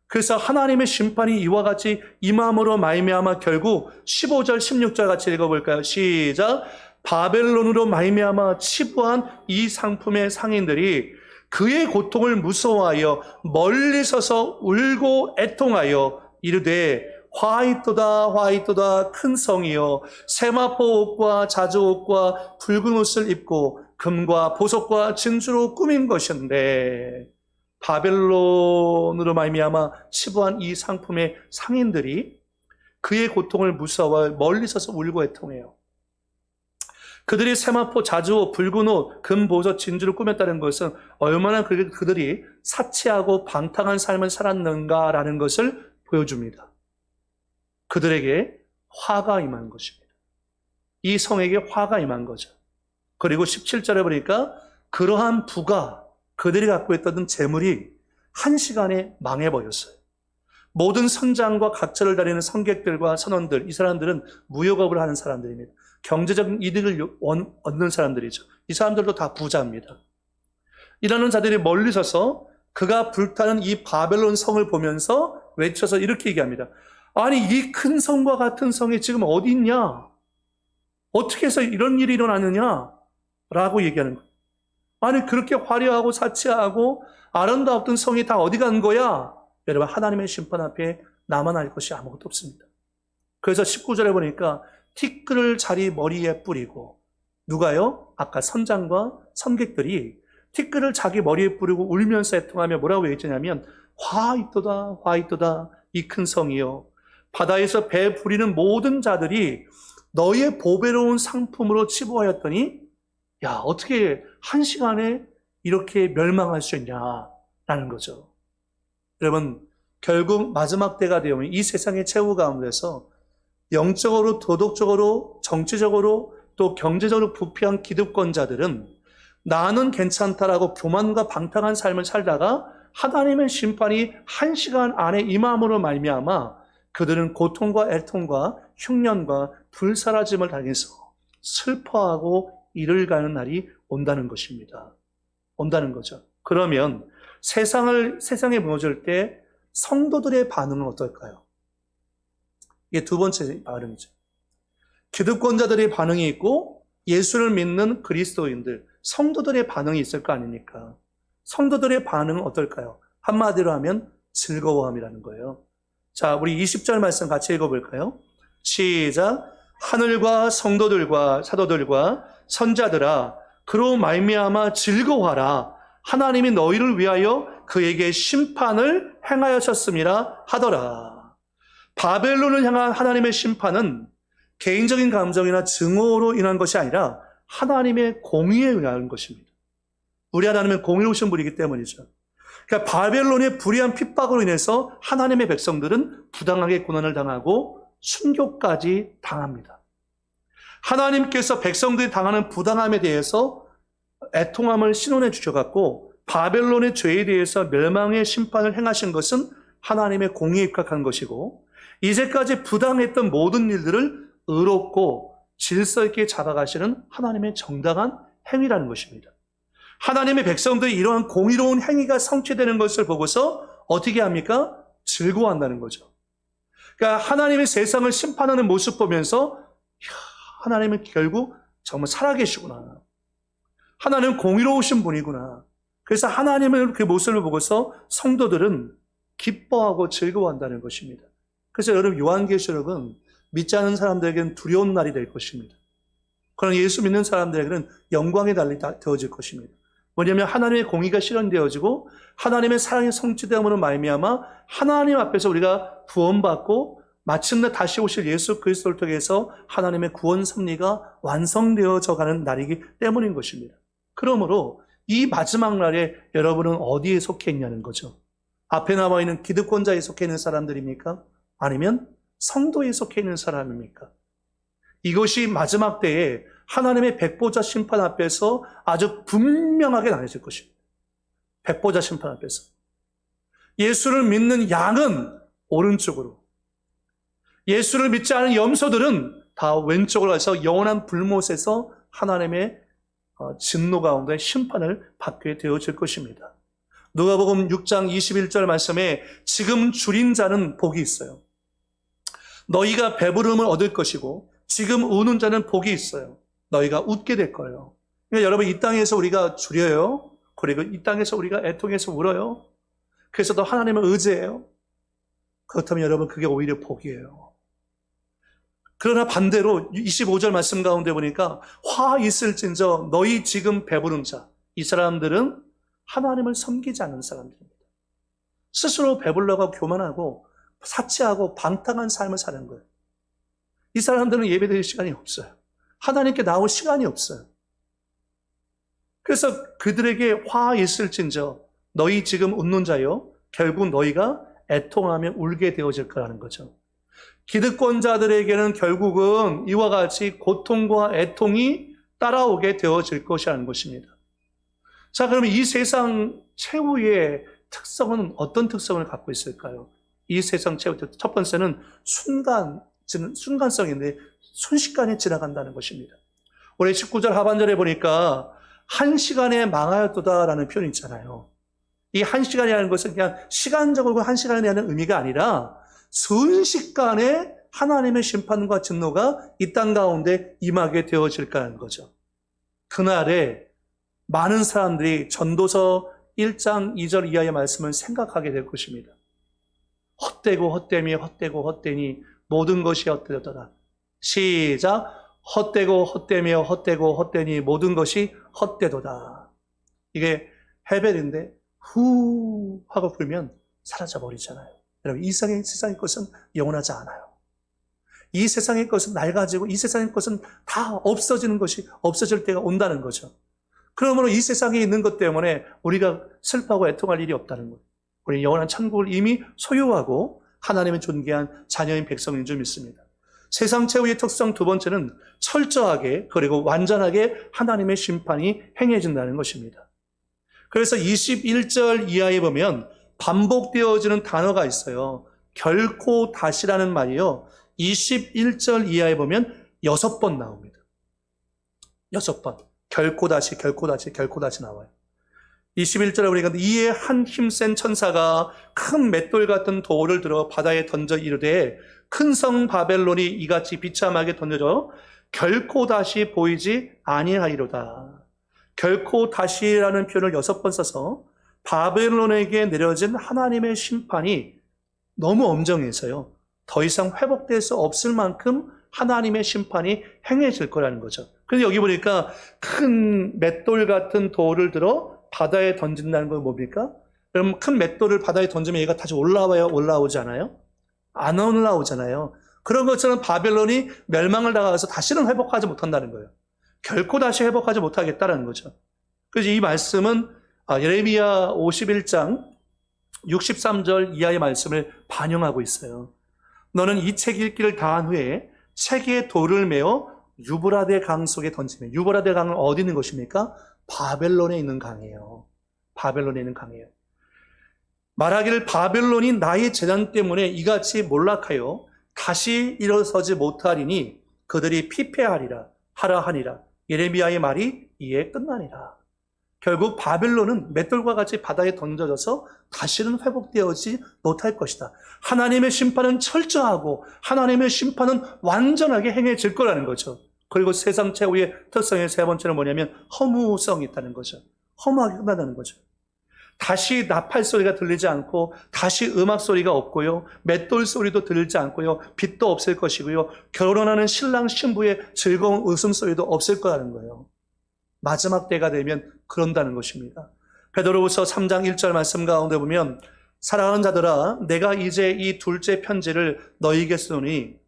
그래서 하나님의 심판이 이와 같이 임함으로 말미암아 결국 15절 16절 같이 읽어볼까요? 시작. 바벨론으로 말미암아 치부한 이 상품의 상인들이 그의 고통을 무서워하여 멀리 서서 울고 애통하여 이르되 화이토다 화이토다 큰 성이여 세마포 옷과 자주 옷과 붉은 옷을 입고 금과 보석과 진주로 꾸민 것인데, 바벨론으로 말미암아 치부한 이 상품의 상인들이 그의 고통을 무서워하여 멀리 서서 울고 애통해요. 그들이 세마포, 자주옷, 붉은 옷, 금, 보석, 진주를 꾸몄다는 것은 얼마나 그들이 사치하고 방탕한 삶을 살았는가라는 것을 보여줍니다. 그들에게 화가 임한 것입니다. 이 성에게 화가 임한 거죠. 그리고 17절에 보니까 그러한 부가, 그들이 갖고 있던 재물이 한시간에 망해버렸어요. 모든 선장과 각처를 다니는 선객들과 선원들, 이 사람들은 무역업을 하는 사람들입니다. 경제적 이득을 얻는 사람들이죠. 이 사람들도 다 부자입니다. 이라는 자들이 멀리 서서 그가 불타는 이 바벨론 성을 보면서 외쳐서 이렇게 얘기합니다. 아니, 이 큰 성과 같은 성이 지금 어디 있냐? 어떻게 해서 이런 일이 일어나느냐? 라고 얘기하는 거예요. 아니, 그렇게 화려하고 사치하고 아름다웠던 성이 다 어디 간 거야? 여러분, 하나님의 심판 앞에 나만 알 것이 아무것도 없습니다. 그래서 19절에 보니까 티끌을 자리 머리에 뿌리고, 누가요? 아까 선장과 선객들이 티끌을 자기 머리에 뿌리고 울면서 애통하며 뭐라고 얘기했냐면 화이토다 화이토다 이 큰 성이요 바다에서 배 부리는 모든 자들이 너의 보배로운 상품으로 치부하였더니 야, 어떻게 한 시간에 이렇게 멸망할 수 있냐라는 거죠. 여러분, 결국 마지막 때가 되면 이 세상의 최후 가운데서 영적으로, 도덕적으로, 정치적으로, 또 경제적으로 부패한 기득권자들은 나는 괜찮다라고 교만과 방탕한 삶을 살다가 하나님의 심판이 한 시간 안에 임함으로 말미암아 그들은 고통과 애통과 흉년과 불사라짐을 당해서 슬퍼하고 이를 가는 날이 온다는 것입니다. 온다는 거죠. 그러면 세상에 무너질 때 성도들의 반응은 어떨까요? 이게 두 번째 반응이죠. 기득권자들의 반응이 있고 예수를 믿는 그리스도인들, 성도들의 반응이 있을 거 아닙니까? 성도들의 반응은 어떨까요? 한마디로 하면 즐거워함이라는 거예요. 자, 우리 20절 말씀 같이 읽어볼까요? 시작. 하늘과 성도들과 사도들과 선자들아, 그로 말미암아 즐거워하라. 하나님이 너희를 위하여 그에게 심판을 행하셨음이라 하더라. 바벨론을 향한 하나님의 심판은 개인적인 감정이나 증오로 인한 것이 아니라 하나님의 공의에 의한 것입니다. 우리 하나님은 공의로우신 분이기 때문이죠. 그러니까 바벨론의 불의한 핍박으로 인해서 하나님의 백성들은 부당하게 고난을 당하고 순교까지 당합니다. 하나님께서 백성들이 당하는 부당함에 대해서 애통함을 신원해 주셔갖고 바벨론의 죄에 대해서 멸망의 심판을 행하신 것은 하나님의 공의에 입각한 것이고, 이제까지 부당했던 모든 일들을 의롭고 질서 있게 잡아가시는 하나님의 정당한 행위라는 것입니다. 하나님의 백성들이 이러한 공의로운 행위가 성취되는 것을 보고서 어떻게 합니까? 즐거워한다는 거죠. 그러니까 하나님의 세상을 심판하는 모습 보면서 하나님은 결국 정말 살아계시구나. 하나님은 공의로우신 분이구나. 그래서 하나님의 그 모습을 보고서 성도들은 기뻐하고 즐거워한다는 것입니다. 그래서 여러분, 요한계시록은 믿지 않는 사람들에게는 두려운 날이 될 것입니다. 그러나 예수 믿는 사람들에게는 영광의 날이 되어질 것입니다. 뭐냐면 하나님의 공의가 실현되어지고 하나님의 사랑이 성취되므로 말미암아 하나님 앞에서 우리가 구원받고 마침내 다시 오실 예수 그리스도를 통해서 하나님의 구원 섭리가 완성되어져 가는 날이기 때문인 것입니다. 그러므로 이 마지막 날에 여러분은 어디에 속해 있냐는 거죠. 앞에 나와 있는 기득권자에 속해 있는 사람들입니까? 아니면 성도에 속해 있는 사람입니까? 이것이 마지막 때에 하나님의 백보자 심판 앞에서 아주 분명하게 나눠질 것입니다. 백보자 심판 앞에서. 예수를 믿는 양은 오른쪽으로. 예수를 믿지 않은 염소들은 다 왼쪽으로 가서 영원한 불못에서 하나님의 진노 가운데 심판을 받게 되어질 것입니다. 누가복음 6장 21절 말씀에 지금 줄인 자는 복이 있어요. 너희가 배부름을 얻을 것이고 지금 우는 자는 복이 있어요. 너희가 웃게 될 거예요. 그러니까 여러분, 이 땅에서 우리가 줄여요. 그리고 이 땅에서 우리가 애통해서 울어요. 그래서 더 하나님을 의지해요. 그렇다면 여러분, 그게 오히려 복이에요. 그러나 반대로 25절 말씀 가운데 보니까 화 있을진저 너희 지금 배부른 자, 이 사람들은 하나님을 섬기지 않는 사람들입니다. 스스로 배불러가 교만하고 사치하고 방탕한 삶을 사는 거예요. 이 사람들은 예배드릴 시간이 없어요. 하나님께 나올 시간이 없어요. 그래서 그들에게 화 있을진저 너희 지금 웃는 자요, 결국 너희가 애통하며 울게 되어질 거라는 거죠. 기득권자들에게는 결국은 이와 같이 고통과 애통이 따라오게 되어질 것이라는 것입니다. 자, 그러면 이 세상 최후의 특성은 어떤 특성을 갖고 있을까요? 이 세상 최후, 첫 번째는 순간성인데 순식간에 지나간다는 것입니다. 올해 19절 하반절에 보니까 한 시간에 망하였도다라는 표현이 있잖아요. 이 한 시간이라는 것은 그냥 시간적으로 한 시간이라는 의미가 아니라 순식간에 하나님의 심판과 진노가 이 땅 가운데 임하게 되어질까라는 거죠. 그날에 많은 사람들이 전도서 1장 2절 이하의 말씀을 생각하게 될 것입니다. 헛되고 헛되며 헛되고 헛되니 모든 것이 헛되더라. 시작. 헛되고 헛되며 헛되고 헛되니 모든 것이 헛되도다. 이게 헤벨인데 후 하고 불면 사라져버리잖아요. 여러분, 이 세상의 것은 영원하지 않아요. 이 세상의 것은 낡아지고 이 세상의 것은 다 없어지는 것이 없어질 때가 온다는 거죠. 그러므로 이 세상에 있는 것 때문에 우리가 슬퍼하고 애통할 일이 없다는 거예요. 우리는 영원한 천국을 이미 소유하고 하나님의 존귀한 자녀인 백성인 줄 믿습니다. 세상 최후의 특성 두 번째는 철저하게 그리고 완전하게 하나님의 심판이 행해진다는 것입니다. 그래서 21절 이하에 보면 반복되어지는 단어가 있어요. 결코 다시라는 말이요, 21절 이하에 보면 6번 나옵니다. 6번. 결코 다시, 결코 다시, 결코 다시 나와요. 21절에 보니까 이에 한 힘센 천사가 큰 맷돌 같은 돌을 들어 바다에 던져 이르되 큰 성 바벨론이 이같이 비참하게 던져져 결코 다시 보이지 아니하리로다. 결코 다시라는 표현을 6번 써서 바벨론에게 내려진 하나님의 심판이 너무 엄정해서요, 더 이상 회복될 수 없을 만큼 하나님의 심판이 행해질 거라는 거죠. 그래서 여기 보니까 큰 맷돌 같은 돌을 들어 바다에 던진다는 건 뭡니까? 그럼 큰 맷돌을 바다에 던지면 얘가 다시 올라와요? 올라오지 않아요? 안 올라오잖아요. 그런 것처럼 바벨론이 멸망을 당해서 다시는 회복하지 못한다는 거예요. 결코 다시 회복하지 못하겠다는 거죠. 그래서 이 말씀은 예레미야 51장 63절 이하의 말씀을 반영하고 있어요. 너는 이 책 읽기를 다한 후에 책에 돌을 메어 유브라데 강 속에 던지면, 유브라데 강은 어디 있는 것입니까? 바벨론에 있는 강이에요. 바벨론에 있는 강이에요. 말하기를 바벨론이 나의 재난 때문에 이같이 몰락하여 다시 일어서지 못하리니 그들이 피폐하리라 하라 하니라. 예레미야의 말이 이에 끝나니라. 결국 바벨론은 맷돌과 같이 바다에 던져져서 다시는 회복되어지 못할 것이다. 하나님의 심판은 철저하고 하나님의 심판은 완전하게 행해질 거라는 거죠. 그리고 세상 최후의 특성의 세 번째는 뭐냐면 허무성이 있다는 거죠. 허무하게 끝난다는 거죠. 다시 나팔 소리가 들리지 않고 다시 음악 소리가 없고요, 맷돌 소리도 들리지 않고요, 빛도 없을 것이고요, 결혼하는 신랑 신부의 즐거운 웃음소리도 없을 거라는 거예요. 마지막 때가 되면 그런다는 것입니다. 베드로후서 3장 1절 말씀 가운데 보면 사랑하는 자들아, 내가 이제 이 둘째 편지를 너희에게 쓰노니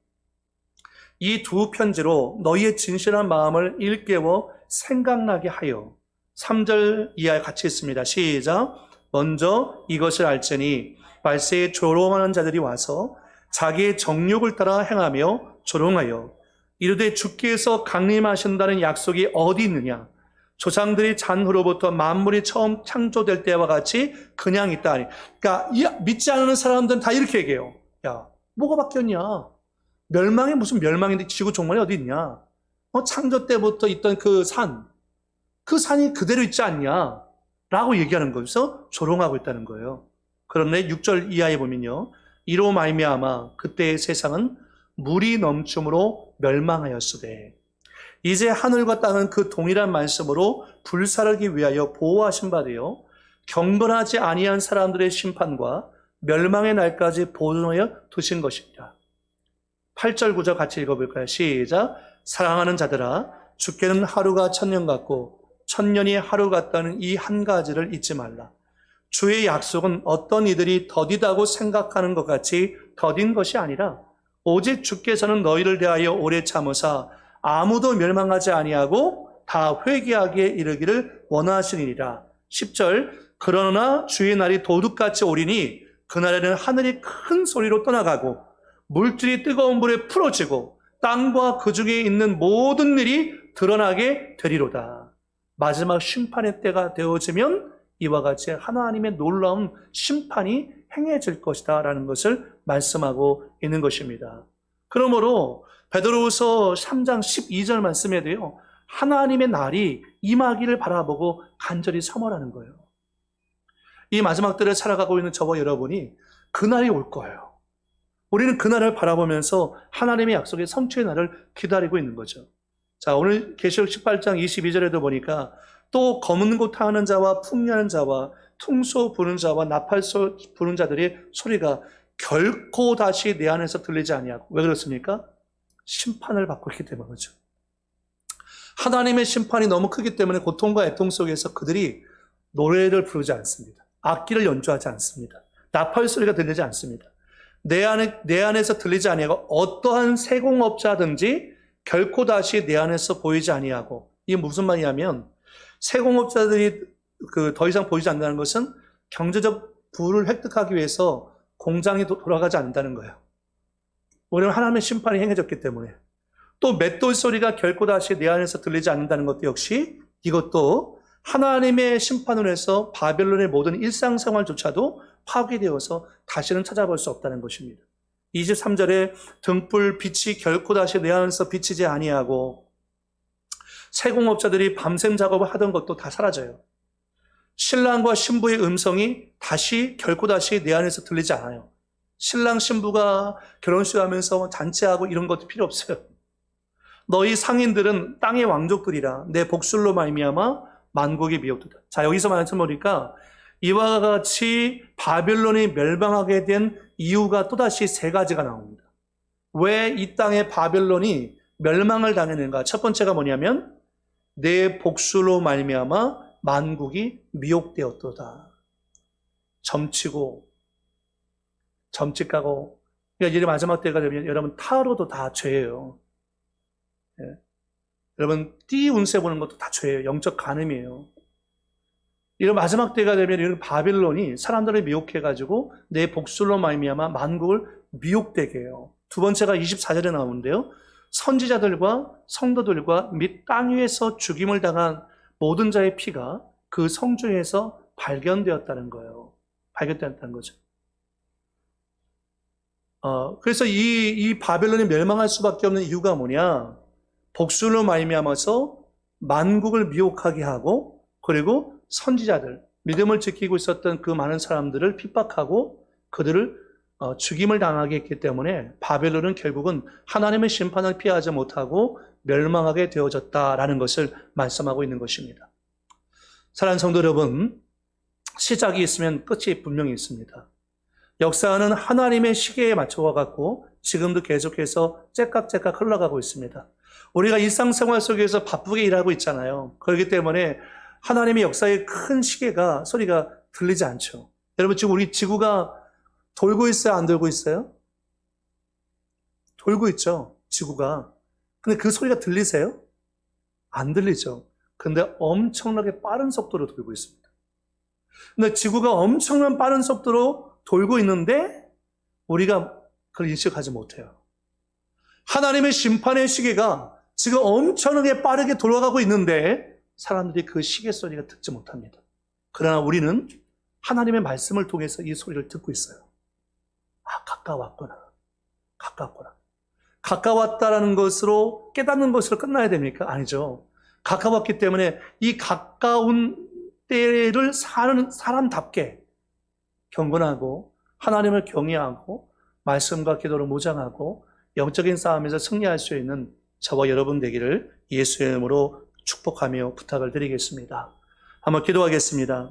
이 두 편지로 너희의 진실한 마음을 일깨워 생각나게 하여. 3절 이하에 같이 있습니다. 시작. 먼저 이것을 알지니 말세에 조롱하는 자들이 와서 자기의 정욕을 따라 행하며 조롱하여 이르되 주께서 강림하신다는 약속이 어디 있느냐? 조상들이 잔후로부터 만물이 처음 창조될 때와 같이 그냥 있다 하니. 그러니까 믿지 않는 사람들은 다 이렇게 얘기해요. 야, 뭐가 바뀌었냐? 멸망이 무슨 멸망인데 지구 종말이 어디 있냐? 창조 때부터 있던 그 산이 그대로 있지 않냐? 라고 얘기하는 거여서 조롱하고 있다는 거예요. 그런데 6절 이하에 보면요. 이로 말미암아 그때의 세상은 물이 넘춤으로 멸망하였으되 이제 하늘과 땅은 그 동일한 말씀으로 불사르기 위하여 보호하신 바 되어 경건하지 아니한 사람들의 심판과 멸망의 날까지 보존하여 두신 것입니다. 8절 9절 같이 읽어볼까요? 시작. 사랑하는 자들아 주께는 하루가 천년 같고 천년이 하루 같다는 이 한 가지를 잊지 말라. 주의 약속은 어떤 이들이 더디다고 생각하는 것 같이 더딘 것이 아니라 오직 주께서는 너희를 대하여 오래 참으사 아무도 멸망하지 아니하고 다 회개하기에 이르기를 원하시니라. 10절 그러나 주의 날이 도둑같이 오리니 그날에는 하늘이 큰 소리로 떠나가고 물질이 뜨거운 불에 풀어지고 땅과 그 중에 있는 모든 일이 드러나게 되리로다. 마지막 심판의 때가 되어지면 이와 같이 하나님의 놀라운 심판이 행해질 것이다 라는 것을 말씀하고 있는 것입니다. 그러므로 베드로후서 3장 12절 말씀에도요. 하나님의 날이 임하기를 바라보고 간절히 사모하는 거예요. 이 마지막 때를 살아가고 있는 저와 여러분이 그날이 올 거예요. 우리는 그날을 바라보면서 하나님의 약속의 성취의 날을 기다리고 있는 거죠. 자, 오늘 계시록 18장 22절에도 보니까 또 검은 고 타는 자와 풍년하는 자와 퉁소 부는 자와 나팔소 부는 자들의 소리가 결코 다시 내 안에서 들리지 아니하고. 왜 그렇습니까? 심판을 받고 있기 때문이죠. 하나님의 심판이 너무 크기 때문에 고통과 애통 속에서 그들이 노래를 부르지 않습니다. 악기를 연주하지 않습니다. 나팔 소리가 들리지 않습니다. 내 안에서 들리지 아니하고 어떠한 세공업자든지 결코 다시 내 안에서 보이지 아니하고. 이게 무슨 말이냐면 세공업자들이 더 이상 보이지 않는다는 것은 경제적 부를 획득하기 위해서 공장이 돌아가지 않는다는 거예요. 왜냐하면 하나님의 심판이 행해졌기 때문에. 또 맷돌 소리가 결코 다시 내 안에서 들리지 않는다는 것도 역시 이것도 하나님의 심판을 해서 바벨론의 모든 일상생활조차도 파괴되어서 다시는 찾아볼 수 없다는 것입니다. 23절에 등불 빛이 결코 다시 내 안에서 비치지 아니하고 세공업자들이 밤샘 작업을 하던 것도 다 사라져요. 신랑과 신부의 음성이 결코 다시 내 안에서 들리지 않아요. 신랑 신부가 결혼식 하면서 잔치하고 이런 것도 필요 없어요. 너희 상인들은 땅의 왕족들이라 내 복술로 말미암아 만국이 미혹되다. 자, 여기서 말씀 보니까 이와 같이 바벨론이 멸망하게 된 이유가 또다시 세 가지가 나옵니다. 왜 이 땅에 바벨론이 멸망을 당했는가? 첫 번째가 뭐냐면 내 복술로 말미암아 만국이 미혹되었도다. 점치고 점찍하고. 그러니까 이제 마지막 때가 되면 여러분 타로도 다 죄예요. 예. 여러분 띠 운세 보는 것도 다 죄예요. 영적 간음이에요. 이런 마지막 때가 되면 이런 바빌론이 사람들을 미혹해가지고 내 복술로 말미암아 만국을 미혹되게 해요. 두 번째가 24절에 나오는데요. 선지자들과 성도들과 및 땅 위에서 죽임을 당한 모든 자의 피가 그 성중에서 발견되었다는 거예요. 발견되었다는 거죠. 그래서 이 바벨론이 멸망할 수밖에 없는 이유가 뭐냐? 복술로 말미암아서 만국을 미혹하게 하고, 그리고 선지자들, 믿음을 지키고 있었던 그 많은 사람들을 핍박하고 그들을 죽임을 당하게 했기 때문에 바벨론은 결국은 하나님의 심판을 피하지 못하고 멸망하게 되어졌다라는 것을 말씀하고 있는 것입니다. 사랑하는 성도 여러분, 시작이 있으면 끝이 분명히 있습니다. 역사는 하나님의 시계에 맞춰갖고 지금도 계속해서 째깍째깍 흘러가고 있습니다. 우리가 일상생활 속에서 바쁘게 일하고 있잖아요. 그렇기 때문에 하나님의 역사의 큰 시계가 소리가 들리지 않죠. 여러분 지금 우리 지구가 돌고 있어요? 안 돌고 있어요? 돌고 있죠. 지구가. 근데 그 소리가 들리세요? 안 들리죠. 근데 엄청나게 빠른 속도로 돌고 있습니다. 근데 지구가 엄청난 빠른 속도로 돌고 있는데 우리가 그걸 인식하지 못해요. 하나님의 심판의 시계가 지금 엄청나게 빠르게 돌아가고 있는데 사람들이 그 시계 소리가 듣지 못합니다. 그러나 우리는 하나님의 말씀을 통해서 이 소리를 듣고 있어요. 가까웠구나. 가깝구나. 가까웠다라는 것으로 깨닫는 것으로 끝나야 됩니까? 아니죠. 가까웠기 때문에 이 가까운 때를 사는 사람답게 경건하고 하나님을 경외하고 말씀과 기도로 무장하고 영적인 싸움에서 승리할 수 있는 저와 여러분 되기를 예수의 이름으로 축복하며 부탁을 드리겠습니다. 한번 기도하겠습니다.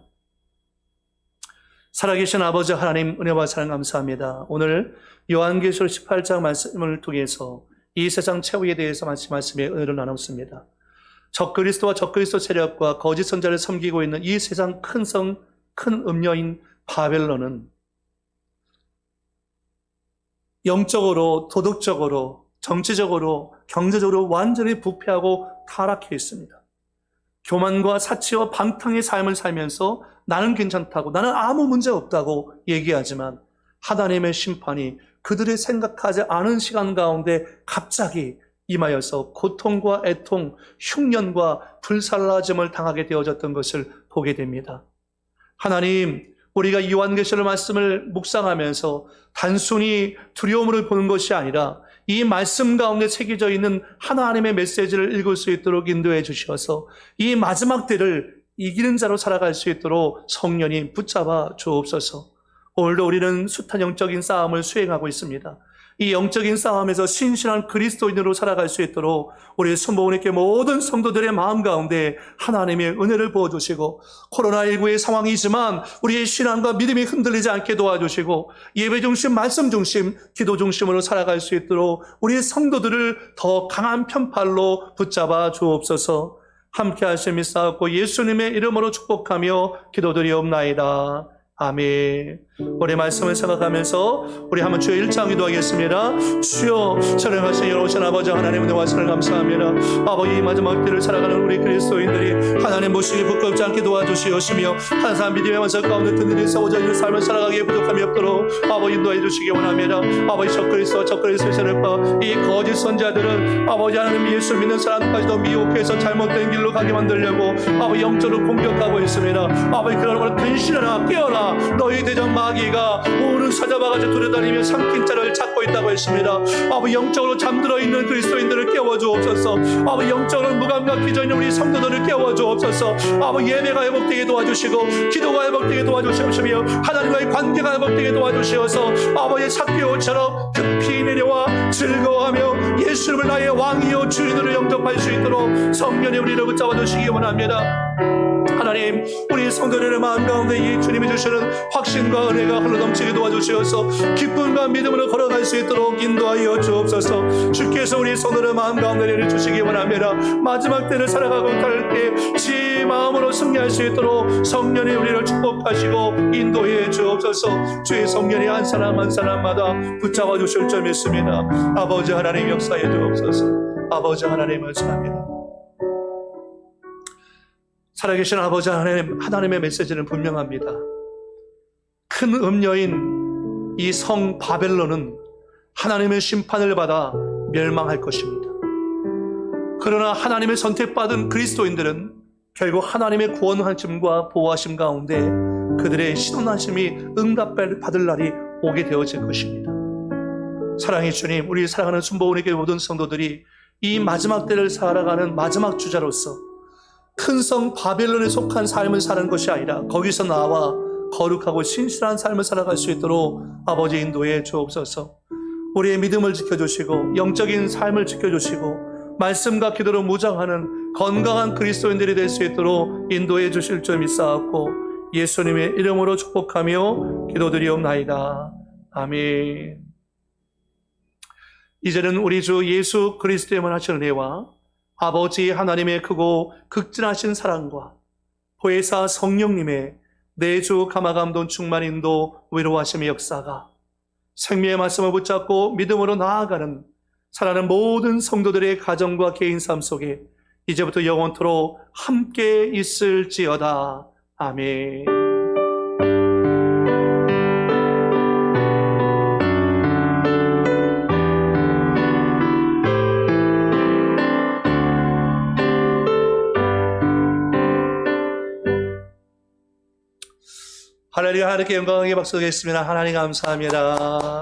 살아계신 아버지 하나님, 은혜와 사랑 감사합니다. 오늘 요한계시록 18장 말씀을 통해서 이 세상 최후에 대해서 말씀의 은혜를 나눴습니다. 적그리스도와 적그리스도 세력과 거짓 선자를 섬기고 있는 이 세상 큰 음녀인 바벨론은 영적으로, 도덕적으로, 정치적으로, 경제적으로 완전히 부패하고 타락해 있습니다. 교만과 사치와 방탕의 삶을 살면서 나는 괜찮다고, 나는 아무 문제 없다고 얘기하지만 하나님의 심판이 그들이 생각하지 않은 시간 가운데 갑자기 임하여서 고통과 애통, 흉년과 불살라짐을 당하게 되어졌던 것을 보게 됩니다. 하나님, 우리가 요한계시록 말씀을 묵상하면서 단순히 두려움을 보는 것이 아니라 이 말씀 가운데 새겨져 있는 하나님의 메시지를 읽을 수 있도록 인도해 주셔서 이 마지막 때를 이기는 자로 살아갈 수 있도록 성령이 붙잡아 주옵소서. 오늘도 우리는 숱한 영적인 싸움을 수행하고 있습니다. 이 영적인 싸움에서 신실한 그리스도인으로 살아갈 수 있도록 우리 순복음교회 모든 성도들의 마음 가운데 하나님의 은혜를 부어주시고 코로나19의 상황이지만 우리의 신앙과 믿음이 흔들리지 않게 도와주시고 예배 중심, 말씀 중심, 기도 중심으로 살아갈 수 있도록 우리의 성도들을 더 강한 편팔로 붙잡아 주옵소서. 함께 하심이 쌓았고 예수님의 이름으로 축복하며 기도드리옵나이다. 아멘. 우리 말씀을 생각하면서 우리 한번 주의 1장 기도하겠습니다. 주여, 찬양하신 여로우신 아버지 하나님 은혜와 사랑을 감사합니다. 아버지, 이 마지막 때를 살아가는 우리 그리스도인들이 하나님 모시기 부끄럽지 않게 도와주시옵시며 항상 믿음의 원석 가운데 든든히 싸우자 있는 삶을 살아가기에 부족함이 없도록 아버지 인도해 주시기 원합니다. 아버지, 적그리스도의 세력과 이 거짓 선자들은 아버지 하나님 예수 믿는 사람까지도 미혹해서 잘못된 길로 가게 만들려고 아버지 영적으로 공격하고 있습니다. 아버지, 그러나 오늘 근신하라, 깨어라. 너희 대적 마귀가 오늘 찾아와가지고 두려다니며 삼킨 자를 찾고 있다고 했습니다. 아버지, 영적으로 잠들어 있는 그리스도인들을 깨워주옵소서. 아버지, 영적으로 무감각 기저 있는 우리 성도들을 깨워주옵소서. 아버지, 예배가 회복되게 도와주시고 기도가 회복되게 도와주시며 하나님과의 관계가 회복되게 도와주시어서 아버지의 삭개오처럼 급히 내려와 즐거워하며 예수님을 나의 왕이요 주인으로 영접할 수 있도록 성령이 우리를 붙잡아 주시기 원합니다. 하나님, 우리 성도들의 마음 가운데 이 주님이 주시는 확신과 은혜가 흘러넘치게 도와주시어서 기쁨과 믿음으로 걸어갈 수 있도록 인도하여 주옵소서. 주께서 우리 성도들의 마음 가운데 내려주시기 원합니다. 마지막 때를 살아가고 갈 때 지 마음으로 승리할 수 있도록 성령이 우리를 축복하시고 인도해 주옵소서. 주의 성령이 한 사람 한 사람마다 붙잡아 주실 줄 믿습니다. 아버지 하나님 역사해 주옵소서. 아버지 하나님 감사합니다. 살아계신 아버지 하나님의 메시지는 분명합니다. 큰 음녀인 이 성 바벨론은 하나님의 심판을 받아 멸망할 것입니다. 그러나 하나님의 선택받은 그리스도인들은 결국 하나님의 구원하심과 보호하심 가운데 그들의 신원하심이 응답받을 날이 오게 되어질 것입니다. 사랑의 주님, 우리 사랑하는 순복음교회 모든 성도들이 이 마지막 때를 살아가는 마지막 주자로서 큰 성 바벨론에 속한 삶을 사는 것이 아니라 거기서 나와 거룩하고 신실한 삶을 살아갈 수 있도록 아버지 인도해 주옵소서. 우리의 믿음을 지켜주시고 영적인 삶을 지켜주시고 말씀과 기도로 무장하는 건강한 그리스도인들이 될 수 있도록 인도해 주실 줄 믿사옵고 예수님의 이름으로 축복하며 기도드리옵나이다. 아멘. 이제는 우리 주 예수 그리스도에만 하시는 은혜와 아버지 하나님의 크고 극진하신 사랑과 보혜사 성령님의 내주 감화감동 충만 인도 위로하심의 역사가 생명의 말씀을 붙잡고 믿음으로 나아가는 사랑하는 모든 성도들의 가정과 개인 삶 속에 이제부터 영원토록 함께 있을지어다. 아멘. 할렐루야. 하나님께 영광의 박수 드리겠습니다. 하나님 감사합니다.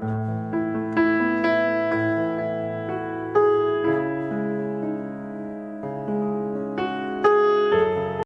네.